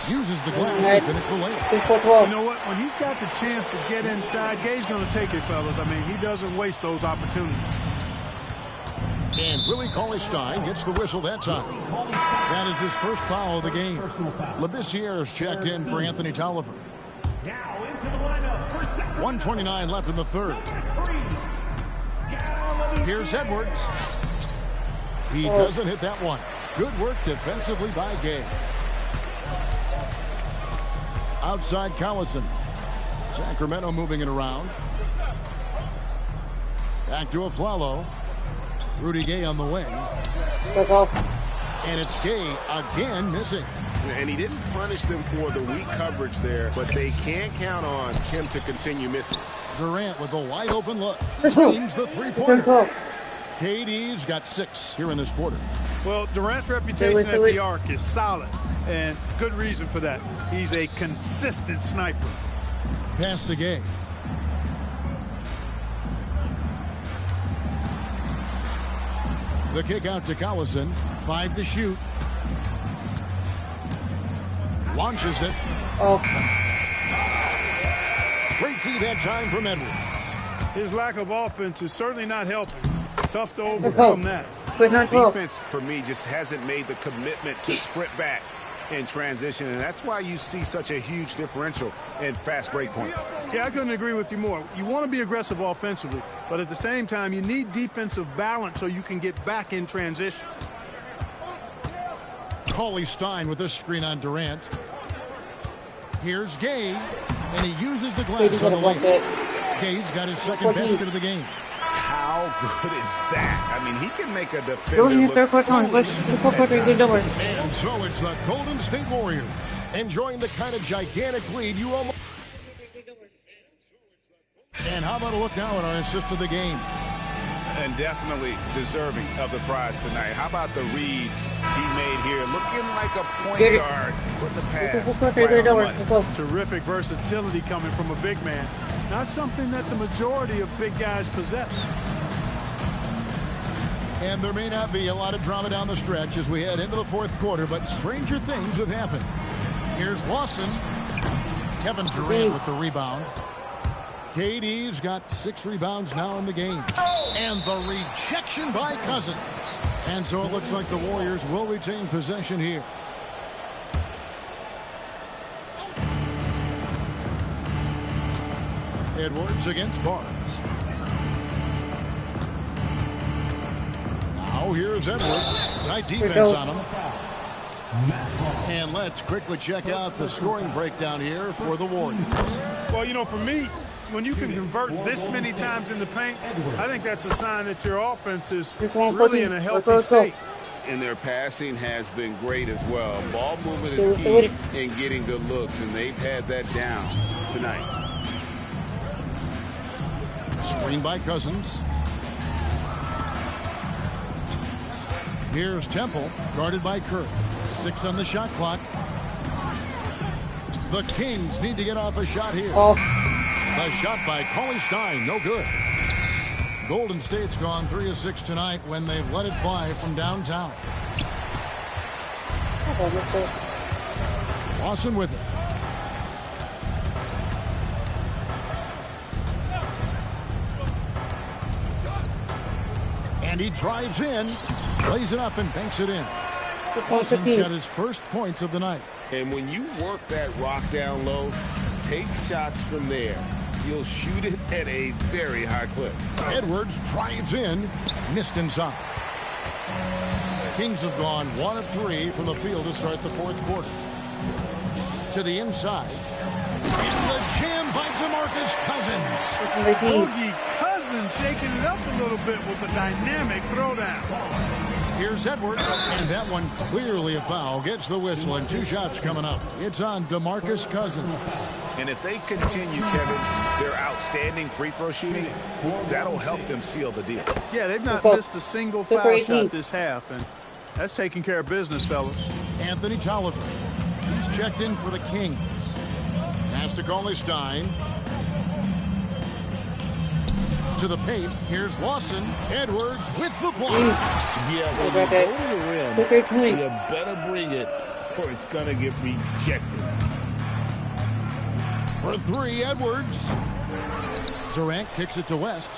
Uses the glass to finish the layup. You know what? When he's got the chance to get inside, Gay's going to take it, fellas. I mean, he doesn't waste those opportunities. And Willie Cauley Stein gets the whistle that time. That is his first foul of the game. Labissiere's checked in for Anthony Tolliver. 1:29 left in the third. Here's Edwards. He doesn't hit that one. Good work defensively by Gay. Outside Collison. Sacramento moving it around. Back to Aflalo. Rudy Gay on the wing. And it's Gay again missing. And he didn't punish them for the weak coverage there, but they can't count on him to continue missing. Durant with a wide open look. Change the three-pointer. KD's got 6 here in this quarter. Well, Durant's reputation at the arc is solid, and good reason for that. He's a consistent sniper. Pass to Gay. The kick out to Collison. 5 to shoot. Launches it. Great D that time from Edwards. His lack of offense is certainly not helping. Tough to overcome that. Defense, for me, just hasn't made the commitment to sprint back in transition, and that's why you see such a huge differential in fast break points. Yeah, I couldn't agree with you more. You want to be aggressive offensively, but at the same time, you need defensive balance so you can get back in transition. Cauley Stein with a screen on Durant. Here's Gay, and he uses the glass on the layup. Gay's got his second basket of the game. How good is that? I mean, he can make a defender look And so it's the Golden State Warriors enjoying the kind of gigantic lead you almost... And how about a look now at our assist of the game? And definitely deserving of the prize tonight. How about the read he made here? Looking like a point guard with the pass. Right on the money. Terrific versatility coming from a big man. Not something that the majority of big guys possess. And there may not be a lot of drama down the stretch as we head into the fourth quarter, but stranger things have happened. Here's Lawson. Kevin Durant with the rebound. KD's got 6 rebounds now in the game. And the rejection by Cousins. And so it looks like the Warriors will retain possession here. Edwards against Barnes. Now here's Edwards. Tight defense on him. And let's quickly check out the scoring breakdown here for the Warriors. Well, you know, for me, when you can convert this many times in the paint, I think that's a sign that your offense is really in a healthy state. And their passing has been great as well. Ball movement is key in getting good looks, and they've had that down tonight. Screen by Cousins. Here's Temple, guarded by Kirk. 6 on the shot clock. The Kings need to get off a shot here. The shot by Stein, no good. Golden State's gone 3 of 6 tonight when they've let it fly from downtown. Lawson with it. And he drives in, plays it up, and banks it in. Lawson's got his first points of the night. And when you work that rock down low, take shots from there. You'll shoot it at a very high clip. Edwards drives in, missed inside. Kings have gone 1 of 3 from the field to start the fourth quarter. To the inside. And the jam by DeMarcus Cousins. Boogie Cousins shaking it up a little bit with a dynamic throwdown. Here's Edwards, and that one clearly a foul. Gets the whistle, and 2 shots coming up. It's on DeMarcus Cousins. And if they continue, Kevin, their outstanding free throw shooting, that'll help them seal the deal. Yeah, they've not missed a single foul shot this half, and that's taking care of business, fellas. Anthony Tolliver. He's checked in for the Kings. Pass to Stein. To the paint. Here's Lawson. Edwards with the block. Yeah, when you go to the rim, you better bring it or it's going to get rejected. For 3, Edwards. Durant kicks it to West.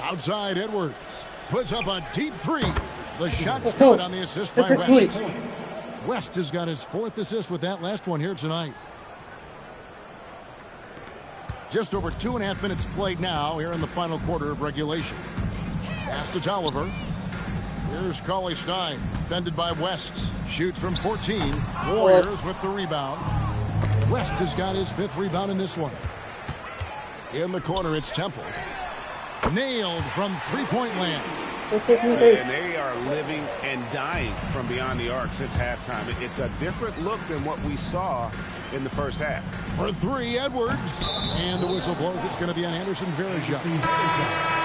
Outside, Edwards. Puts up a deep 3. The shot's good on the assist by West. West has got his 4th assist with that last one here tonight. Just over 2.5 minutes played now here in the final quarter of regulation. Pass to Tolliver. Here's Stein, defended by West. Shoots from 14. Warriors with the rebound. West has got his 5th rebound in this one. In the corner, it's Temple. Nailed from three-point land. And they are living and dying from beyond the arc since halftime. It's a different look than what we saw in the first half. For 3, Edwards. And the whistle blows. It's going to be on Anderson Varejao.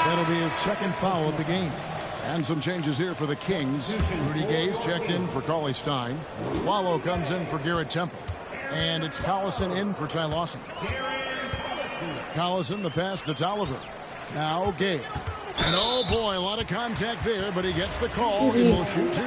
That'll be his 2nd foul of the game. And some changes here for the Kings. Rudy Gay's checked in for Stein. Swallow comes in for Garrett Temple. And it's Collison in for Ty Lawson. Collison, the pass to Tolliver. Now Gay. And oh boy, a lot of contact there, but he gets the call. He will shoot 2.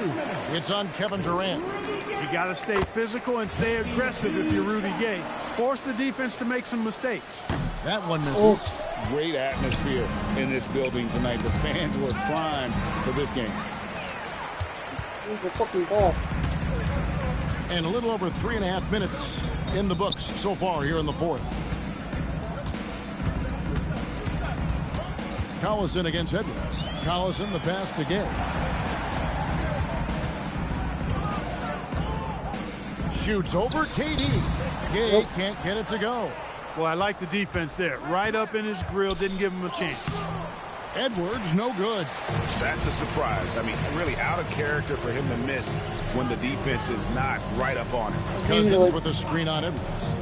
It's on Kevin Durant. You got to stay physical and stay aggressive if you're Rudy Gay. Force the defense to make some mistakes. That one misses. Great atmosphere in this building tonight. The fans were primed for this game. And a little over 3.5 minutes in the books so far here in the fourth. Collison against Edwards. Collison, the pass to Gay. Shoots over KD. Gay can't get it to go. Well, I like the defense there. Right up in his grill, didn't give him a chance. Edwards, no good. That's a surprise. I mean, really out of character for him to miss when the defense is not right up on him. Cousins with a screen on Edwards.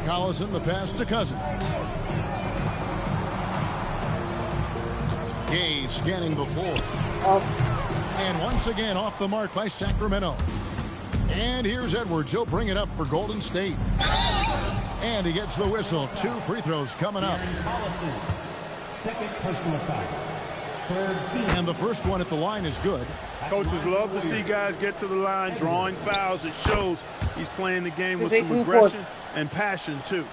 Collison, the pass to Cousins. Gay scanning the floor. And once again off the mark by Sacramento. And here's Edwards. He'll bring it up for Golden State. And he gets the whistle. 2 free throws coming up. Second personal foul. And the first one at the line is good. Coaches love to see guys get to the line, drawing fouls. It shows he's playing the game with some aggression and passion, too.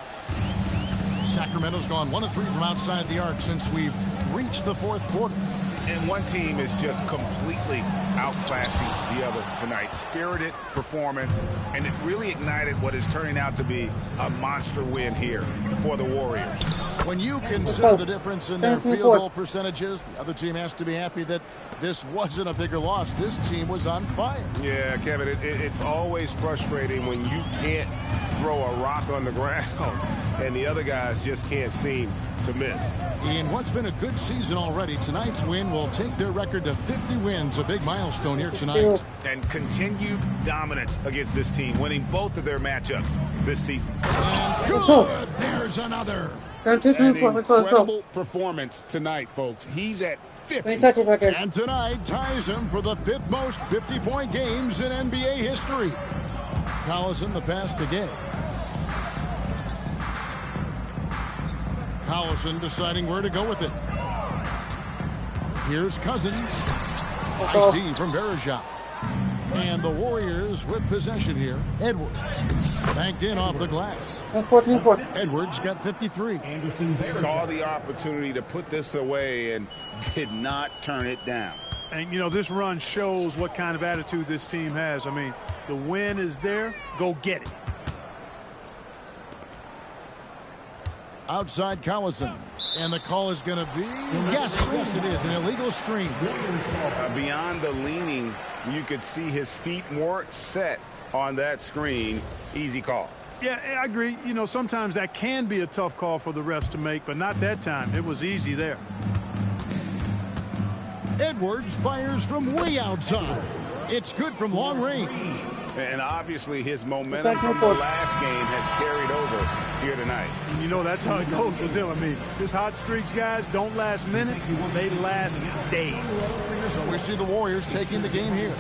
Sacramento's gone 1 of 3 from outside the arc since we've reached the 4th quarter. And one team is just completely outclassing the other tonight. Spirited performance, and it really ignited what is turning out to be a monster win here for the Warriors. When you consider the difference in their field goal percentages, the other team has to be happy that this wasn't a bigger loss. This team was on fire. Yeah, Kevin, it's always frustrating when you can't throw a rock on the ground and the other guys just can't seem to miss. In what's been a good season already, tonight's win will take their record to 50 wins, a big milestone here tonight. And continued dominance against this team, winning both of their matchups this season. And good! There's another. An incredible performance tonight, folks. He's at 50. And tonight ties him for the 5th most 50-point games in NBA history. Collison the pass to Gay. Collison deciding where to go with it. Here's Cousins. Nice D from Berejau. And the Warriors with possession here. Edwards banked in off the glass. Edwards got 53. Saw the opportunity to put this away and did not turn it down. And, you know, this run shows what kind of attitude this team has. I mean, the win is there. Go get it. Outside Collison. And the call is going to be, yes, it is, an illegal screen. Beyond the leaning, you could see his feet weren't set on that screen. Easy call. Yeah, I agree. You know, sometimes that can be a tough call for the refs to make, but not that time. It was easy there. Edwards fires from way outside. It's good from long range. And obviously his momentum from the last game has carried over here tonight. And you know that's how it goes with him. I mean, his hot streaks, guys, don't last minutes. They last days. So we see the Warriors taking the game here.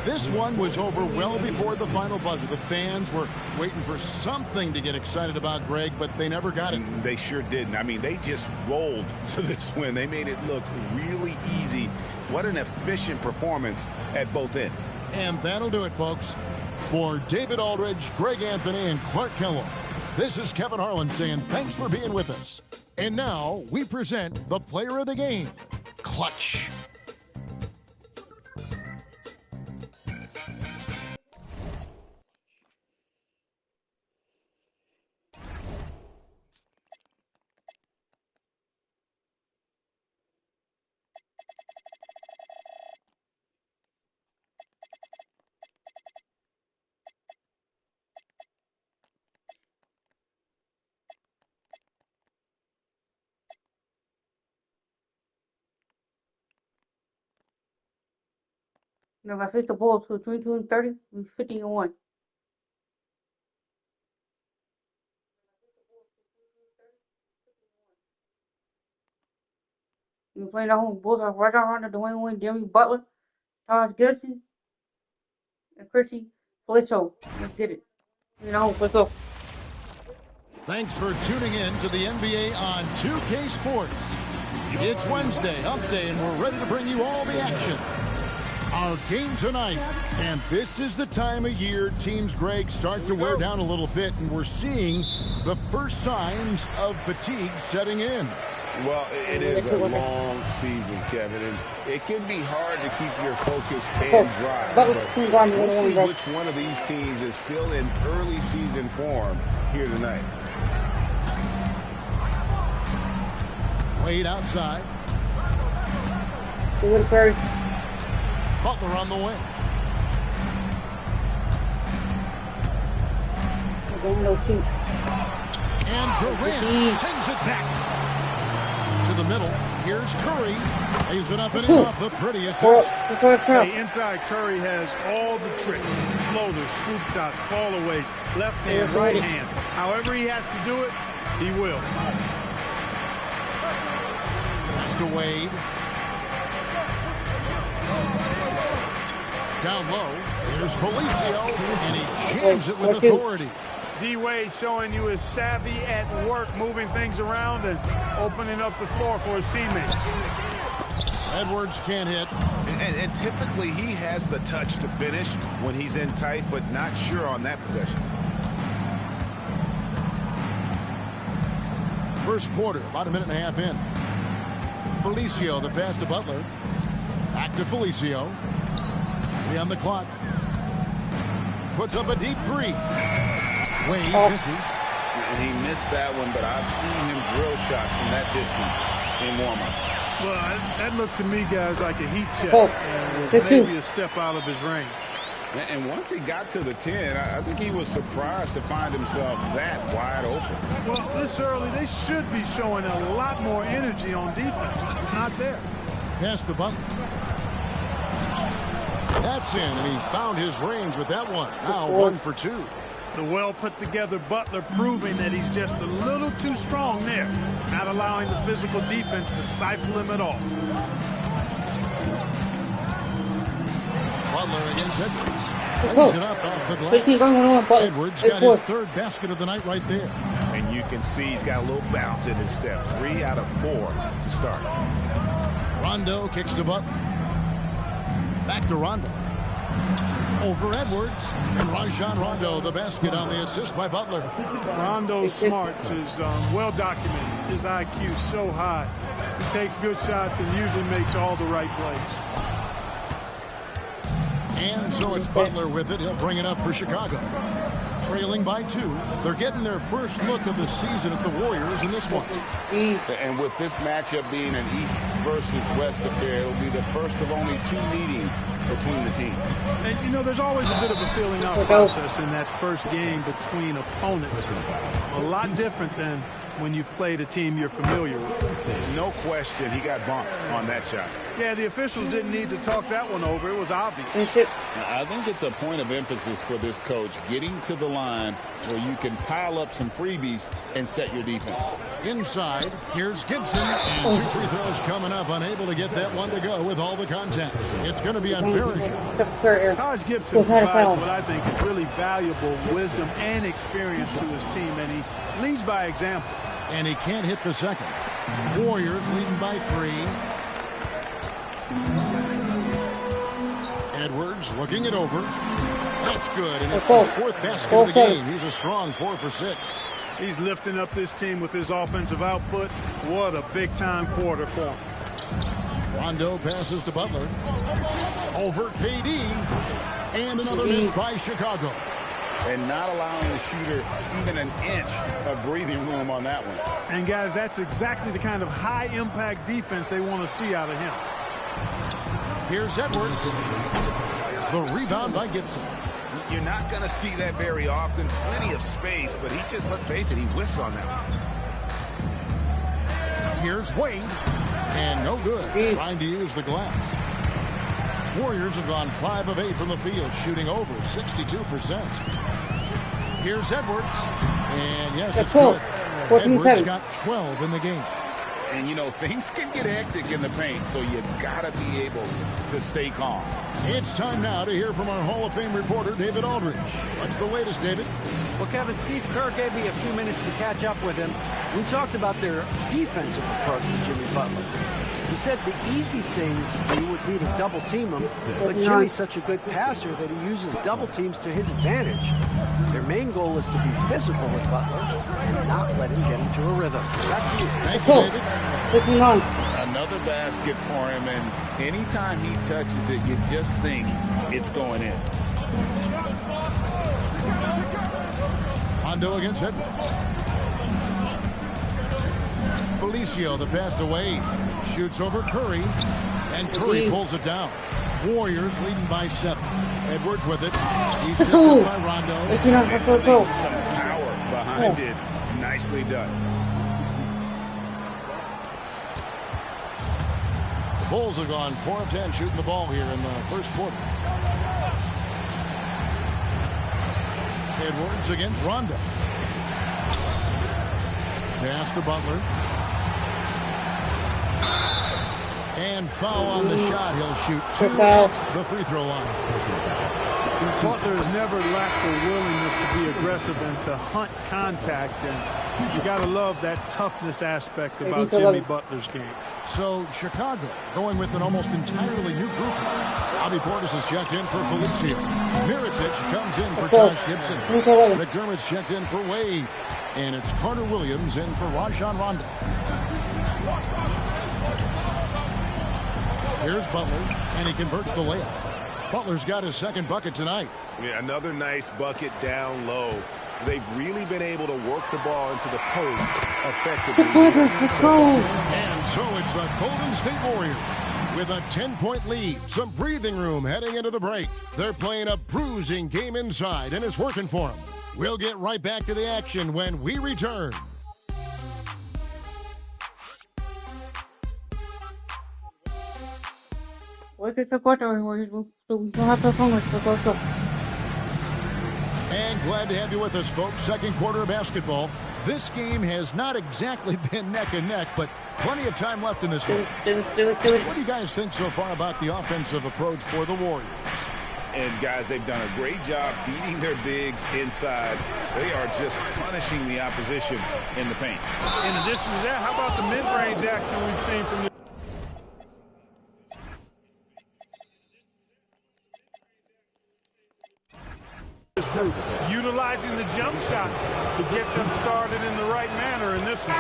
This one was over well before the final buzzer. The fans were waiting for something to get excited about, Greg, but they never got it. And they sure didn't. I mean, they just rolled to this win. They made it look really easy. What an efficient performance at both ends. And that'll do it, folks. For David Aldridge, Greg Anthony, and Clark Kellogg, this is Kevin Harlan saying thanks for being with us. And now we present the player of the game, Clutch. You know, if I face the Bulls for 22 and 30, it's 50 and 1. You're playing at home. Bulls are Rajon Rondo, Dwayne Wade, Jimmy Butler, Thomas Gibson, and Chrissy Felicio. Let's get it. You know, let's go. Thanks for tuning in to the NBA on 2K Sports. It's Wednesday, Hump Day, and we're ready to bring you all the action. Our game tonight, and this is the time of year teams, Greg, start to wear down a little bit, and we're seeing the first signs of fatigue setting in. Well, it is a long season, Kevin, and it can be hard to keep your focus and drive. But we'll see which one of these teams is still in early season form here tonight. Wade outside. Butler on the wing. And Durant sends it back to the middle. Here's Curry. Lays it up and in off the prettiest. Hey, inside Curry has all the tricks. Floaters, scoop shots, fallaways, left hand, right hand. However he has to do it, he will. Pass to Wade. down low. Here's Felicio, and he jams it with authority. D-Wade showing you his savvy at work, moving things around and opening up the floor for his teammates. Edwards can't hit. And typically he has the touch to finish when he's in tight, but not sure on that possession. First quarter, about a minute and a half in. Felicio, the pass to Butler. Back to Felicio. 3 on the clock. Puts up a deep three. Wade misses. And he missed that one, but I've seen him drill shots from that distance in warm-up. Well, that looked to me, guys, like a heat check. Maybe a step out of his range. And once he got to the 10, I think he was surprised to find himself that wide open. Well, this early, they should be showing a lot more energy on defense. It's not there. Pass to Butler. That's in, and he found his range with that one. Now 1 for 2. The well-put-together Butler proving that he's just a little too strong there, not allowing the physical defense to stifle him at all. Butler against Edwards. Lays it up off the glass. Edwards got his 3rd basket of the night right there. And you can see he's got a little bounce in his step. 3 out of 4 to start. Rondo kicks to Butler. Back to Rondo. Over Edwards, and Rajon Rondo, the basket on the assist by Butler. Rondo's smarts is well documented. His IQ so high. He takes good shots and usually makes all the right plays. And so it's Butler with it. He'll bring it up for Chicago. Trailing by 2. They're getting their first look of the season at the Warriors in this one. And with this matchup being an East versus West affair, it'll be the first of only 2 meetings between the teams. And, you know, there's always a bit of a feeling out process in that first game between opponents. A lot different than when you've played a team you're familiar with. No question he got bumped on that shot. Yeah, the officials didn't need to talk that one over. It was obvious. I think it's a point of emphasis for this coach, getting to the line where you can pile up some freebies and set your defense. Inside, here's Gibson, and 2 free throws coming up, unable to get that one to go with all the contact. It's going to be on Farrish. Taj Gibson provides what I think is really valuable wisdom and experience to his team, and he leads by example. And he can't hit the second. Warriors leading by 3. Edwards looking it over. That's good, and it's his 4th basket of the game. He's a strong 4 for 6. He's lifting up this team with his offensive output. What a big-time quarter for him. Rondo passes to Butler. Over KD. And another miss by Chicago. And not allowing the shooter even an inch of breathing room on that one. And, guys, that's exactly the kind of high-impact defense they want to see out of him. Here's Edwards. The rebound by Gibson. You're not going to see that very often. Plenty of space, but he just, let's face it, he whiffs on that one. Here's Wade. And no good. Trying to use the glass. Warriors have gone 5 of 8 from the field, shooting over 62%. Here's Edwards. And yes, it's good. Edwards got 12 in the game. And, you know, things can get hectic in the paint, so you got to be able to stay calm. It's time now to hear from our Hall of Fame reporter, David Aldridge. What's the latest, David? Well, Kevin, Steve Kerr gave me a few minutes to catch up with him. We talked about their defensive approach to Jimmy Butler. He said the easy thing to do would be to double team him, but Jimmy's such a good passer that he uses double teams to his advantage. Their main goal is to be physical with Butler and not let him get into a rhythm. Back to you. Thank you, David. Another basket for him, and anytime he touches it, you just think it's going in. Rondo against Edwards. Felicio, the pass to Wade. Shoots over Curry, and Curry pulls it down. Warriors leading by 7. Edwards with it. He's tipped up by Rondo. And some power behind it. Nicely done. The Bulls have gone 4 of 10 shooting the ball here in the first quarter. Edwards against Rondo. Pass to Butler. And foul on the shot. He'll shoot 2 at the free throw line. Butler has never lacked the willingness to be aggressive and to hunt contact, and you got to love that toughness aspect about Jimmy Butler's game. So Chicago going with an almost entirely new group. Bobby Portis is checked in for Felicio. Mirotic comes in for Josh Gibson. McDermott's checked in for Wade. And it's Carter Williams in for Rajon Rondo. Here's Butler, and he converts the layup. Butler's got his second bucket tonight. Yeah, another nice bucket down low. They've really been able to work the ball into the post effectively. And so it's the Golden State Warriors with a 10-point lead. Some breathing room heading into the break. They're playing a bruising game inside, and it's working for them. We'll get right back to the action when we return. And glad to have you with us, folks. Second quarter of basketball. This game has not exactly been neck and neck, but plenty of time left in this one. What do you guys think so far about the offensive approach for the Warriors? And, guys, they've done a great job feeding their bigs inside. They are just punishing the opposition in the paint. In addition to that, how about the mid-range action we've seen from the utilizing the jump shot to get them started in the right manner in this one.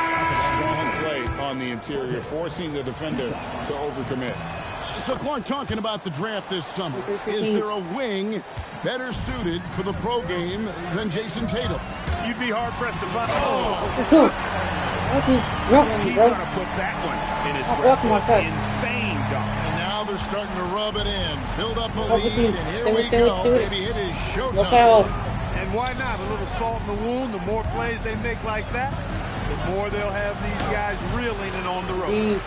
Strong play on the interior, forcing the defender to overcommit. So, Clark, talking about the draft this summer, is there a wing better suited for the pro game than Jason Tatum? You'd be hard-pressed to find. He's going to put that one in his grip. Insane dunk. And now they're starting to rub it in. Build up a lead, and here we go. Maybe it is showtime. And why not? A little salt in the wound. The more plays they make like that, the more they'll have these guys reeling and on the ropes.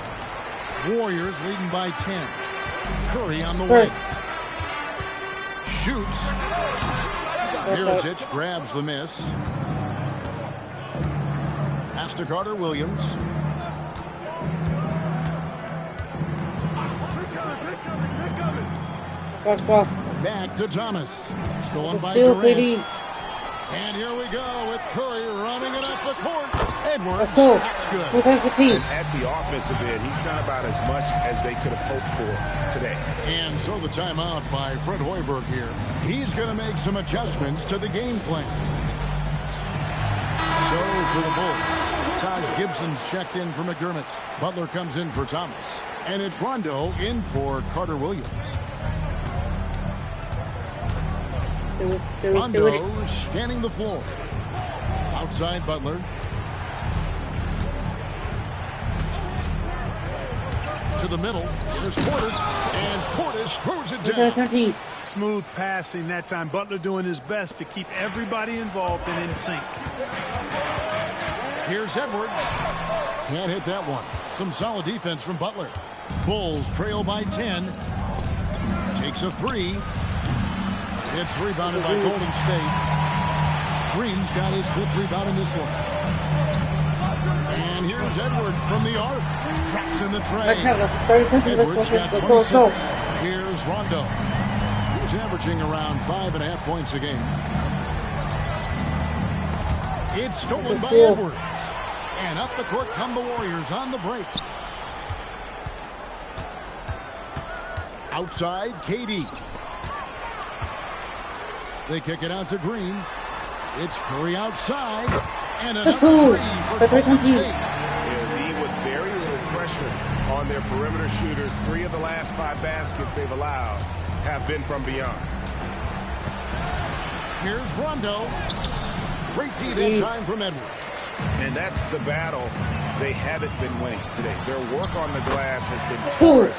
Warriors leading by 10. Curry on the wing. Shoots. Mirotic grabs the miss. Pass to Carter Williams. Back to Thomas. Stolen by Durant. And here we go with Curry running it up the court. Edwards, that's good. And at the offensive end, he's done about as much as they could have hoped for today. And so the timeout by Fred Hoiberg here. He's going to make some adjustments to the game plan. So for the Bulls, Taj Gibson's checked in for McDermott. Butler comes in for Thomas. And it's Rondo in for Carter Williams. Rondo scanning the floor. Outside Butler. To the middle. There's Portis. And Portis throws it down. Smooth passing that time. Butler doing his best to keep everybody involved and in sync. Here's Edwards. Can't hit that one. Some solid defense from Butler. Bulls trail by 10. Takes a three. It's rebounded by Golden State. Green's got his fifth rebound in this one. And here's Edwards from the arc. Traps in the tray. Edwards got 26. Here's Rondo. He's averaging around 5.5 points a game. It's stolen by Edwards. And up the court come the Warriors on the break. Outside, KD. They kick it out to Green. It's Curry outside. And another three for Golden State. They'll be with very little pressure on their perimeter shooters. 3 of the last 5 baskets they've allowed have been from beyond. Here's Rondo. Great D that time from Edwards. And that's the battle they haven't been winning today. Their work on the glass has been porous.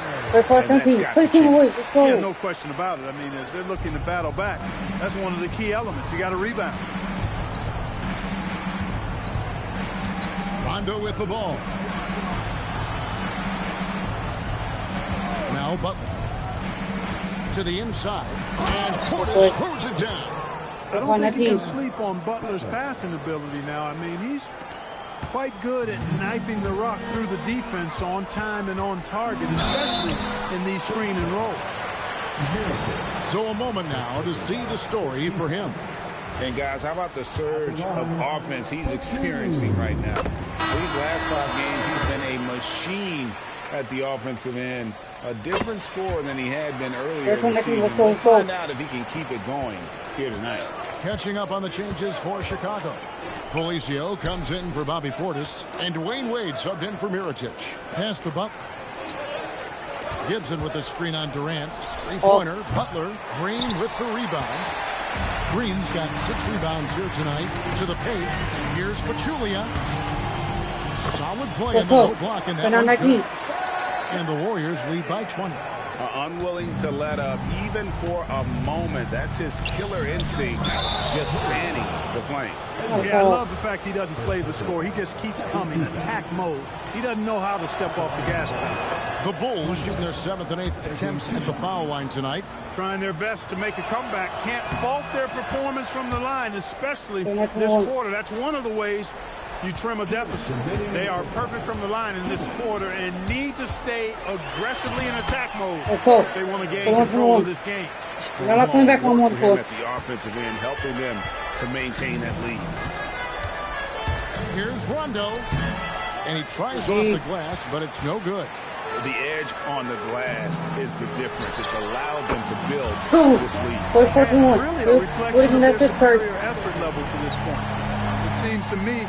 Yeah, no question about it. I mean, as they're looking to battle back, that's one of the key elements. You got to rebound. Rondo with the ball. Now Butler. To the inside. And Portis throws it down. I don't think you can sleep on Butler's passing ability now. I mean, quite good at knifing the rock through the defense on time and on target, especially in these screen and rolls. So a moment now to see the story for him. And guys, how about the surge of offense he's experiencing right now? These last 5 games, he's been a machine at the offensive end. A different score than he had been earlier in the season. We'll find out if he can keep it going here tonight. Catching up on the changes for Chicago. Felicio comes in for Bobby Portis, and Dwayne Wade subbed in for Mirotic. Pass to Butler. Gibson with the screen on Durant. Three-pointer, Butler. Green with the rebound. Green's got 6 rebounds here tonight. To the paint. Here's Pachulia. Solid play in the low block, and that one's good. And the Warriors lead by 20. Unwilling to let up even for a moment. That's his killer instinct, just fanning the flame. Yeah, I love the fact he doesn't play the score. He just keeps coming, attack mode. He doesn't know how to step off the gas pedal. The Bulls shooting their 7th and 8th attempts at the foul line tonight. Trying their best to make a comeback. Can't fault their performance from the line, especially this quarter. That's one of the ways you trim a deficit. They are perfect from the line in this quarter and need to stay aggressively in attack mode if they want to gain control of this game. Strong work for him at the offensive end, helping them to maintain that lead. Here's Rondo, and he tries off the glass, but it's no good. The edge on the glass is the difference. It's allowed them to build this lead. And really a reflection of their superior effort level to this point. It seems to me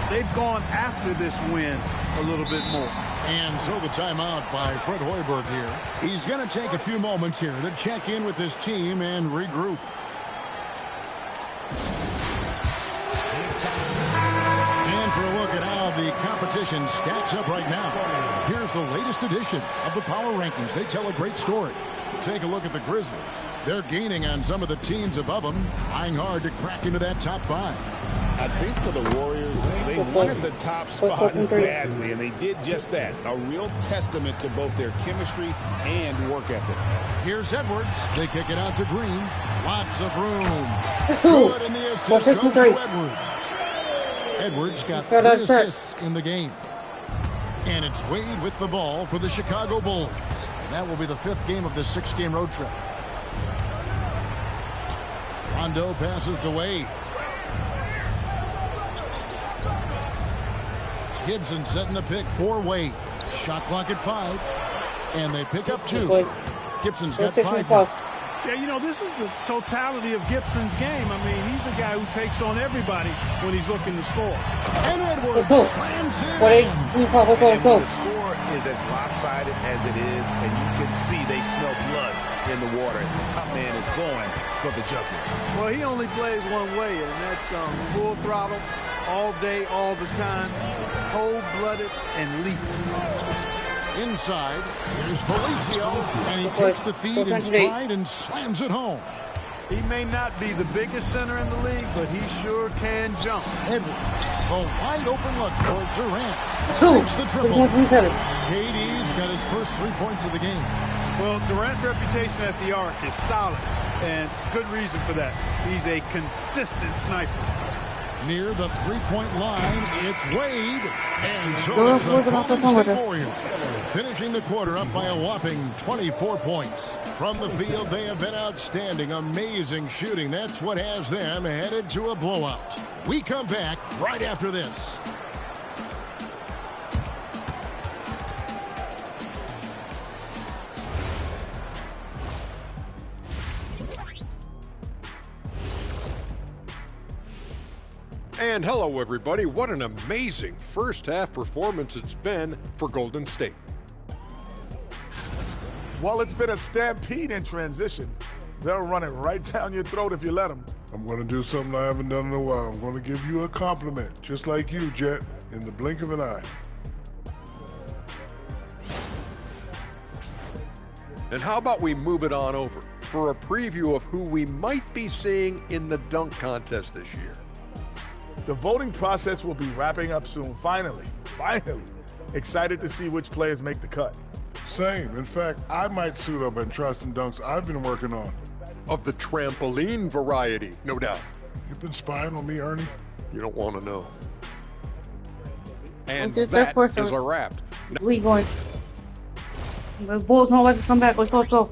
they've gone after this win a little bit more. And so the timeout by Fred Hoiberg here. He's going to take a few moments here to check in with his team and regroup. And for a look at how the competition stacks up right now, here's the latest edition of the Power Rankings. They tell a great story. Take a look at the Grizzlies. They're gaining on some of the teams above them, trying hard to crack into that top 5. I think for the Warriors, they wanted the top spot badly, and they did just that. A real testament to both their chemistry and work ethic. Here's Edwards. They kick it out to Green. Lots of room. Good, and the assist goes to Edwards. Edwards got 3 assists in the game. And it's Wade with the ball for the Chicago Bulls. And that will be the 5th game of this 6-game road trip. Rondo passes to Wade. Gibson setting the pick for Wade. Shot clock at 5. And they pick up 2. Gibson's got 5 now. Yeah, you know, this is the totality of Gibson's game. I mean, he's a guy who takes on everybody when he's looking to score. And Edwards slams in. And the score is as lopsided as it is, and you can see they smell blood in the water. The top man is going for the jugular. Well, he only plays one way, and that's full throttle, all day, all the time, cold-blooded and lethal. Inside, here's Felicio, and he takes the feed in stride and slams it home. He may not be the biggest center in the league, but he sure can jump. Edwards, a wide open look for Durant. Sinks the triple. KD's got his first 3 points of the game. Well, Durant's reputation at the arc is solid, and good reason for that. He's a consistent sniper. Near the 3-point line, it's Wade. And so it's the Golden State Warriors, finishing the quarter up by a whopping 24 points. From the field, they have been outstanding. Amazing shooting. That's what has them headed to a blowout. We come back right after this. And hello, everybody. What an amazing first-half performance it's been for Golden State. While it's been a stampede in transition, they'll run it right down your throat if you let them. I'm going to do something I haven't done in a while. I'm going to give you a compliment, just like you, Jet, in the blink of an eye. And how about we move it on over for a preview of who we might be seeing in the dunk contest this year. The voting process will be wrapping up soon. Finally. Excited to see which players make the cut. Same. In fact, I might suit up and try some dunks I've been working on. Of the trampoline variety, no doubt. You've been spying on me, Ernie? You don't want to know. And that is a wrap. We going. The Bulls don't like to come back. Let's go.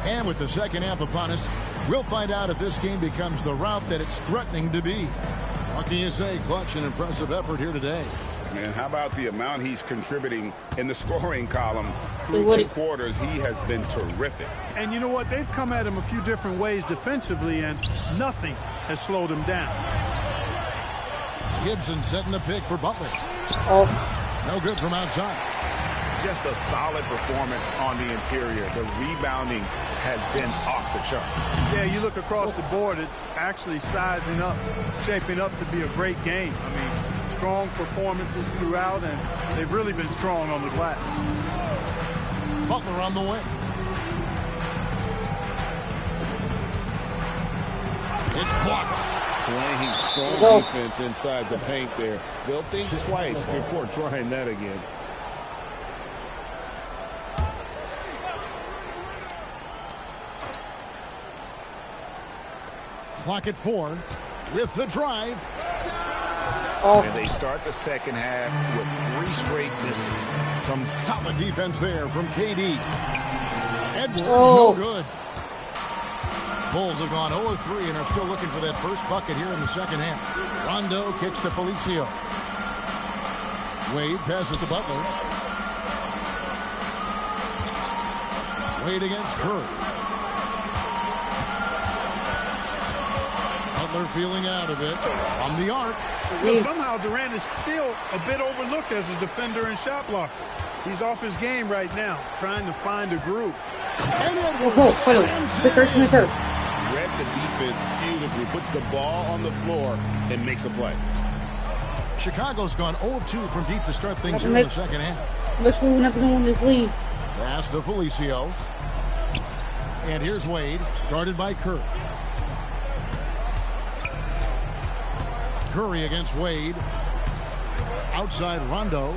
And with the second half upon us, we'll find out if this game becomes the rout that it's threatening to be. What can you say? Clutch and impressive effort here today. And how about the amount he's contributing in the scoring column through 2 quarters? He has been terrific. And you know what? They've come at him a few different ways defensively, and nothing has slowed him down. Gibson setting the pick for Butler. Oh. No good from outside. Just a solid performance on the interior. The rebounding has been off the chart. Yeah, you look across the board, it's actually sizing up, shaping up to be a great game. I mean, strong performances throughout, and they've really been strong on the glass. Butler on the wing. It's blocked. Playing strong defense inside the paint there. They'll think twice before trying that again. Clock at 4 with the drive. And they start the second half with 3 straight misses. Some solid defense there from KD. Edwards, no good. Bulls have gone 0-3 and are still looking for that first bucket here in the second half. Rondo kicks to Felicio. Wade passes to Butler. Wade against Curry. Butler feeling out of it from the arc. Well, somehow Durant is still a bit overlooked as a defender and shot blocker. He's off his game right now, trying to find a groove. Read the defense beautifully, puts the ball on the floor and makes a play. Chicago's gone 0-2 from deep to start things here in the second half. Let's move up in this lead. Pass to Felicio. And here's Wade, guarded by Curry. Curry against Wade. Outside Rondo.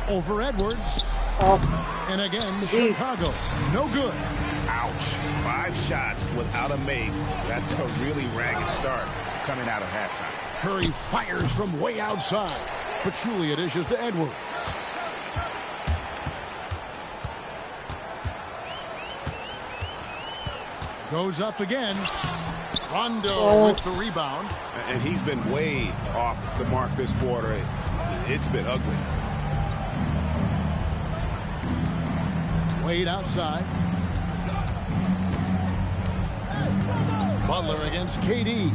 Over Edwards. And again, Chicago. No good. Ouch. 5 shots without a make. That's a really ragged start coming out of halftime. Curry fires from way outside. Pachulia dishes to Edwards. Goes up again. Rondo with the rebound. And he's been way off the mark this quarter. It's been ugly. Wade outside. Butler against KD.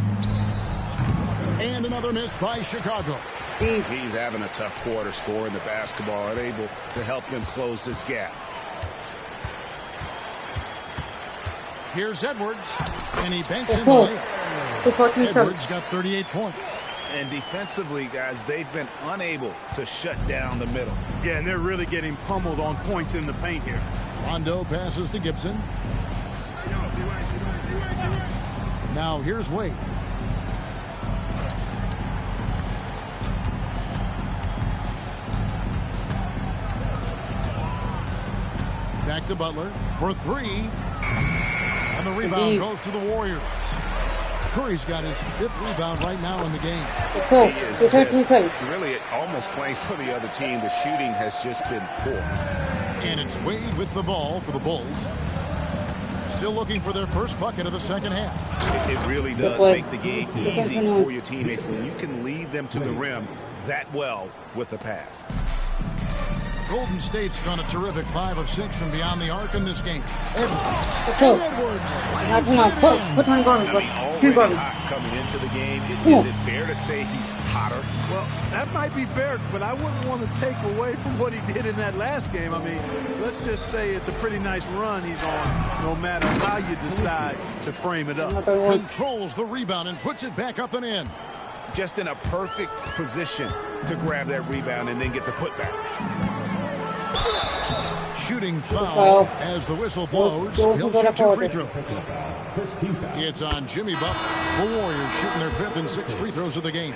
And another miss by Chicago. He's having a tough quarter scoring the basketball and able to help them close this gap. Here's Edwards, and he banks in the layup. Edwards got 38 points. And defensively, guys, they've been unable to shut down the middle. Yeah, and they're really getting pummeled on points in the paint here. Rondo passes to Gibson. Now here's Wade. Back to Butler for 3. And the rebound goes to the Warriors. Curry's got his 5th rebound right now in the game. He is just really almost playing for the other team. The shooting has just been poor. And it's Wade with the ball for the Bulls. Still looking for their first bucket of the second half. It really does make the game easy for your teammates when you can lead them to the rim that well with a pass. Golden State's gone a terrific 5 of 6 from beyond the arc in this game. Edwards. Put my garment. Already hot coming into the game. Is it fair to say he's hotter? Well, that might be fair, but I wouldn't want to take away from what he did in that last game. I mean, let's just say it's a pretty nice run he's on, no matter how you decide to frame it up. Controls the rebound and puts it back up and in. Just in a perfect position to grab that rebound and then get the putback. Shooting foul as the whistle blows. He'll shoot 2 free throws. It's on Jimmy Butler. The Warriors shooting their 5th and 6th free throws of the game.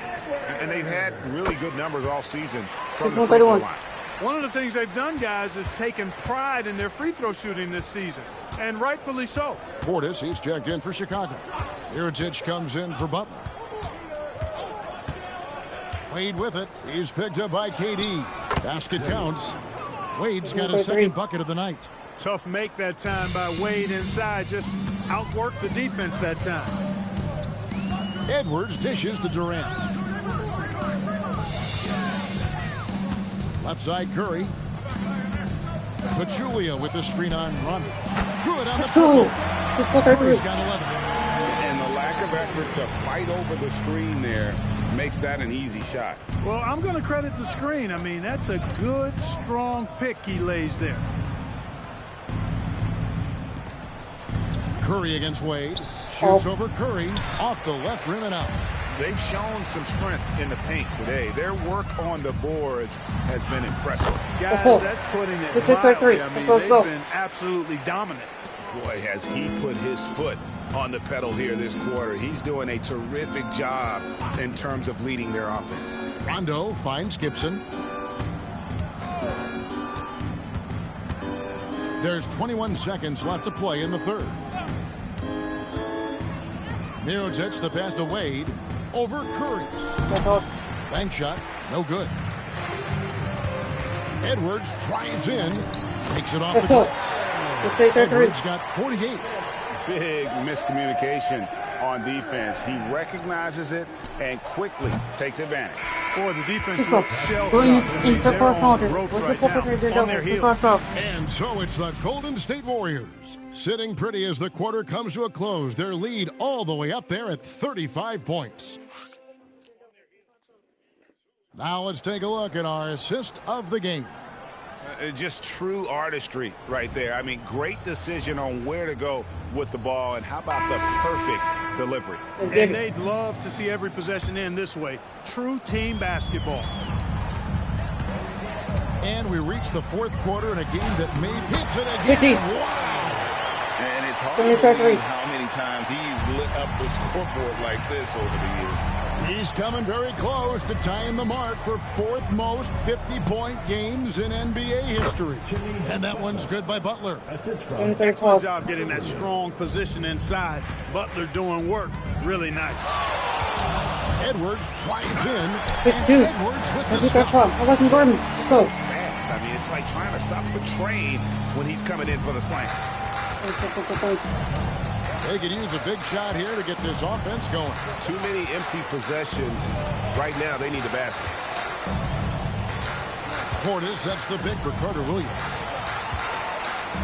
And they've had really good numbers all season from the free throw line. One of the things they've done, guys, is taken pride in their free throw shooting this season, and rightfully so. Portis is checked in for Chicago. Mirotic comes in for Butler. Wade with it. He's picked up by KD. Basket counts. Wade's got his second bucket of the night. Tough make that time by Wade inside. Just outworked the defense that time. Edwards dishes to Durant. Left side Curry. Pachulia with the screen on Rondo. Good on the cool. Curry's got 11. And the lack of effort to fight over the screen there makes that an easy shot. Well, I'm going to credit the screen. I mean, that's a good, strong pick he lays there. Curry against Wade. Shoots over Curry. Off the left rim and out. They've shown some strength in the paint today. Their work on the boards has been impressive. Guys, that's putting it mildly. I mean, they've been absolutely dominant. Boy, has he put his foot on the pedal here this quarter. He's doing a terrific job in terms of leading their offense. Rondo finds Gibson. There's 21 seconds left to play in the third. Mirotic the pass to Wade. Over Curry. Bank shot. No good. Edwards drives in. Takes it off the glass. Edwards got 48. Big miscommunication on defense. He recognizes it and quickly takes advantage. Boy, the defense looks shell-shocked. They're on the ropes right now, on their heels. And so it's the Golden State Warriors sitting pretty as the quarter comes to a close. Their lead all the way up there at 35 points. Now let's take a look at our assist of the game. Just true artistry right there. I mean, great decision on where to go with the ball, and how about the perfect delivery? And they'd love to see every possession end this way. True team basketball. And we reach the fourth quarter in a game that hits it again. Wow. And it's hard to believe how many times he's lit up the scoreboard like this over the years. He's coming very close to tying the mark for fourth most 50-point games in NBA history. And that one's good by Butler. Excellent job getting that strong position inside. Butler doing work. Really nice. Edwards drives in. Edwards with the stop. So fast. I mean, it's like trying to stop the train when he's coming in for the slam. They could use a big shot here to get this offense going. Too many empty possessions. Right now, they need a basket. Portis sets the pick for Carter Williams.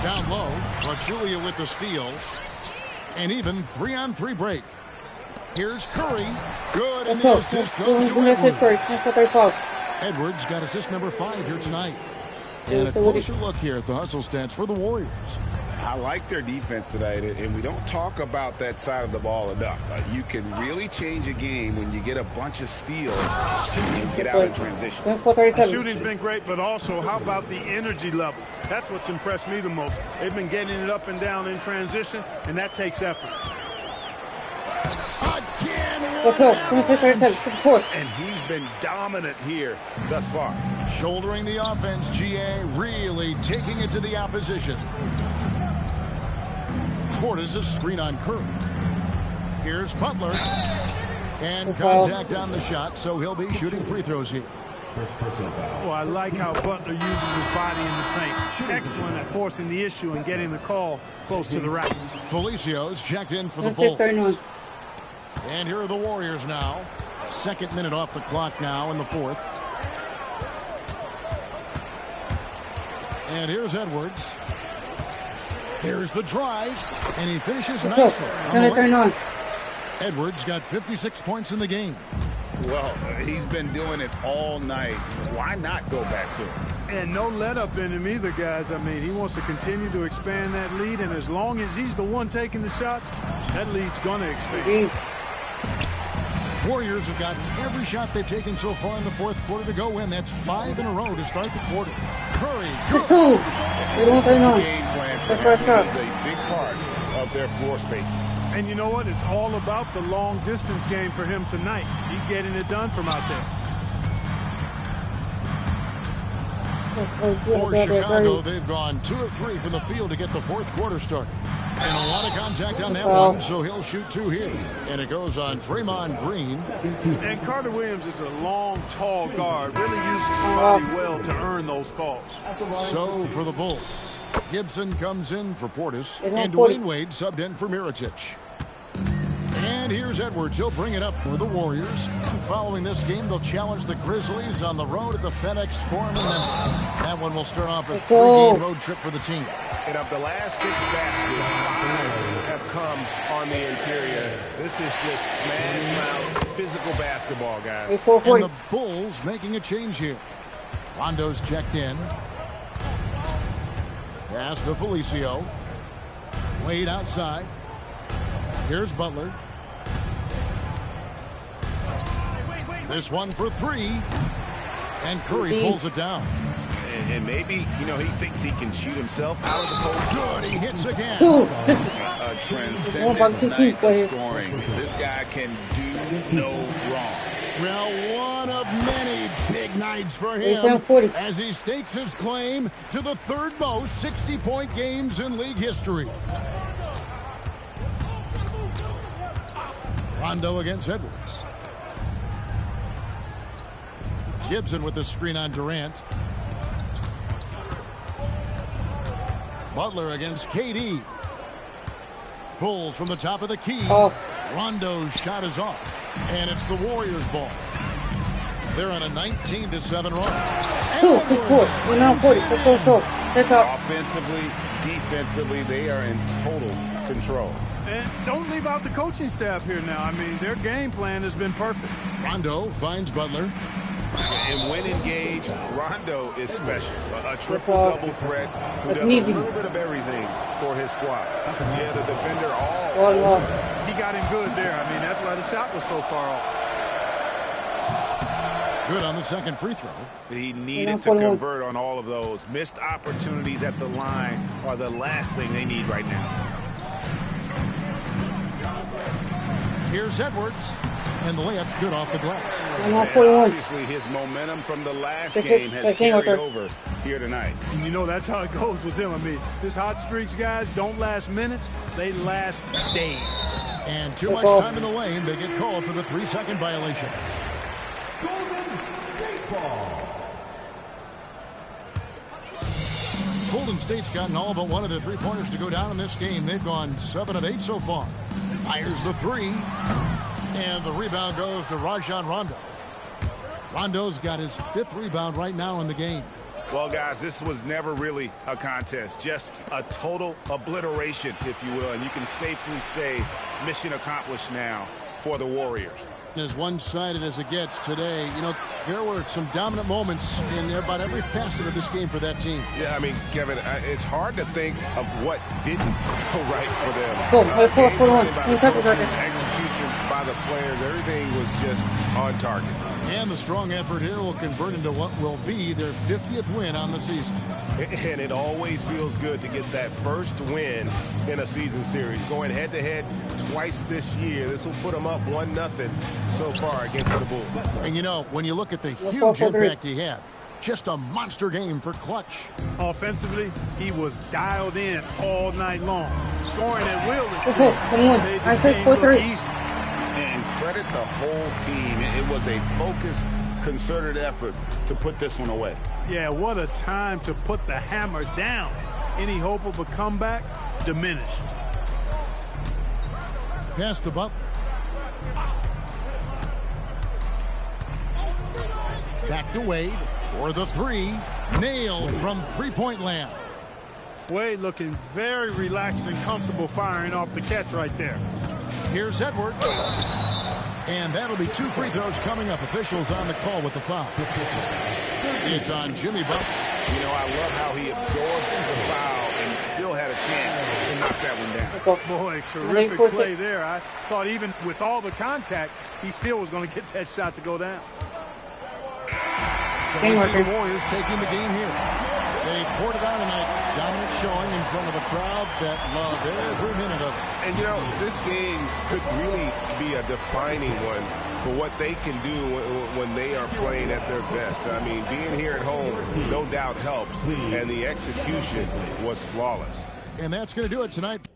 Down low, Pachulia with the steal. And even 3-on-3 break. Here's Curry. Good. And the assist goes to Edwards. Edwards got assist number 5 here tonight. And a closer look here at the hustle stats for the Warriors. I like their defense tonight, and we don't talk about that side of the ball enough. You can really change a game when you get a bunch of steals and get out in transition. The shooting's been great, but also how about the energy level? That's what's impressed me the most. They've been getting it up and down in transition, and that takes effort. Let's go. And he's been dominant here thus far. Shouldering the offense, GA really taking it to the opposition. Portis a screen on Curry. Here's Butler. And contact on the shot, so he'll be shooting free throws here. Oh, I like how Butler uses his body in the paint. Excellent at forcing the issue and getting the call close to the rack. Felicio's checked in for the Bulls. And here are the Warriors now. Second minute off the clock now in the fourth. And here's Edwards. Here's the drive, and he finishes nicely. Edwards got 56 points in the game. Well, he's been doing it all night. Why not go back to him? And no let-up in him either, guys. I mean, he wants to continue to expand that lead, and as long as he's the one taking the shots, that lead's going to expand. Warriors have gotten every shot they've taken so far in the fourth quarter to go in. That's 5 in a row to start the quarter. Curry. The game plan for him is a big part of their floor spacing. And you know what? It's all about the long-distance game for him tonight. He's getting it done from out there. For Chicago, they've gone 2 of 3 from the field to get the fourth quarter started. And a lot of contact on that one, so he'll shoot 2 here. And it goes on Draymond Green. And Carter Williams is a long, tall guard. Really uses his body well to earn those calls. So for the Bulls, Gibson comes in for Portis. And Dwayne Wade subbed in for Mirotic. And here's Edwards. He'll bring it up for the Warriors. And following this game, they'll challenge the Grizzlies on the road at the FedEx Forum in Memphis. That one will start off a 3-game road trip for the team. And of the last 6 baskets, 5 have come on the interior. This is just smash mouth physical basketball, guys. And the Bulls making a change here. Rondo's checked in. Pass to Felicio. Wade outside. Here's Butler. This one for 3. And Curry pulls it down. And maybe, you know, he thinks he can shoot himself out of the post. Good, he hits again. A transcendent night of scoring. This guy can do no wrong. Well, one of many big nights for him as he stakes his claim to the 3rd most 60-point games in league history. Rondo against Edwards. Gibson with the screen on Durant. Butler against KD. Pulls from the top of the key. Rondo's shot is off. And it's the Warriors' ball. They're on a 19-7 run. Offensively, defensively, they are in total control. And don't leave out the coaching staff here now. I mean, their game plan has been perfect. Rondo finds Butler. And when engaged, Rondo is special. A triple-double threat who does a little bit of everything for his squad. Yeah, the defender all. He got him good there. I mean, that's why the shot was so far off. Good on the second free throw. He needed to convert on all of those. Missed opportunities at the line are the last thing they need right now. Here's Edwards. And the layup's good off the glass. And obviously, his momentum from the last game has carried over here tonight. And you know, that's how it goes with him. I mean, his hot streaks, guys, don't last minutes. They last days. And too much time in the lane. They get called for the 3-second violation. Golden State's gotten all but one of the 3-pointers to go down in this game. They've gone 7 of 8 so far. Fires the 3. And the rebound goes to Rajon Rondo. Rondo's got his 5th rebound right now in the game. Well, guys, this was never really a contest. Just a total obliteration, if you will. And you can safely say mission accomplished now for the Warriors. As one-sided as it gets today, you know, there were some dominant moments in about every facet of this game for that team. Yeah, I mean, Kevin, it's hard to think of what didn't go right for them. Execution by the players, everything was just on target. And the strong effort here will convert into what will be their 50th win on the season. And it always feels good to get that first win in a season series. Going head-to-head twice this year, this will put them up 1-0 so far against the Bulls. And you know, when you look at the huge impact he had, just a monster game for clutch. Offensively, he was dialed in all night long. Scoring at will. I said 4-3. And credit the whole team. It was a focused, concerted effort to put this one away. Yeah, what a time to put the hammer down. Any hope of a comeback diminished. Pass to Butler. Back to Wade for the 3. Nailed from 3-point land. Wade looking very relaxed and comfortable firing off the catch right there. Here's Edwards. And that'll be 2 free throws coming up. Officials on the call with the foul. It's on Jimmy Butler. You know, I love how he absorbs the foul and still had a chance to knock that one down. Boy, terrific play there. I thought even with all the contact, he still was going to get that shot to go down. So we see the Warriors taking the game here. They poured it out tonight. Dominant showing in front of a crowd that loved every minute of it. And, you know, this game could really be a defining one for what they can do when they are playing at their best. I mean, being here at home no doubt helps, and the execution was flawless. And that's going to do it tonight.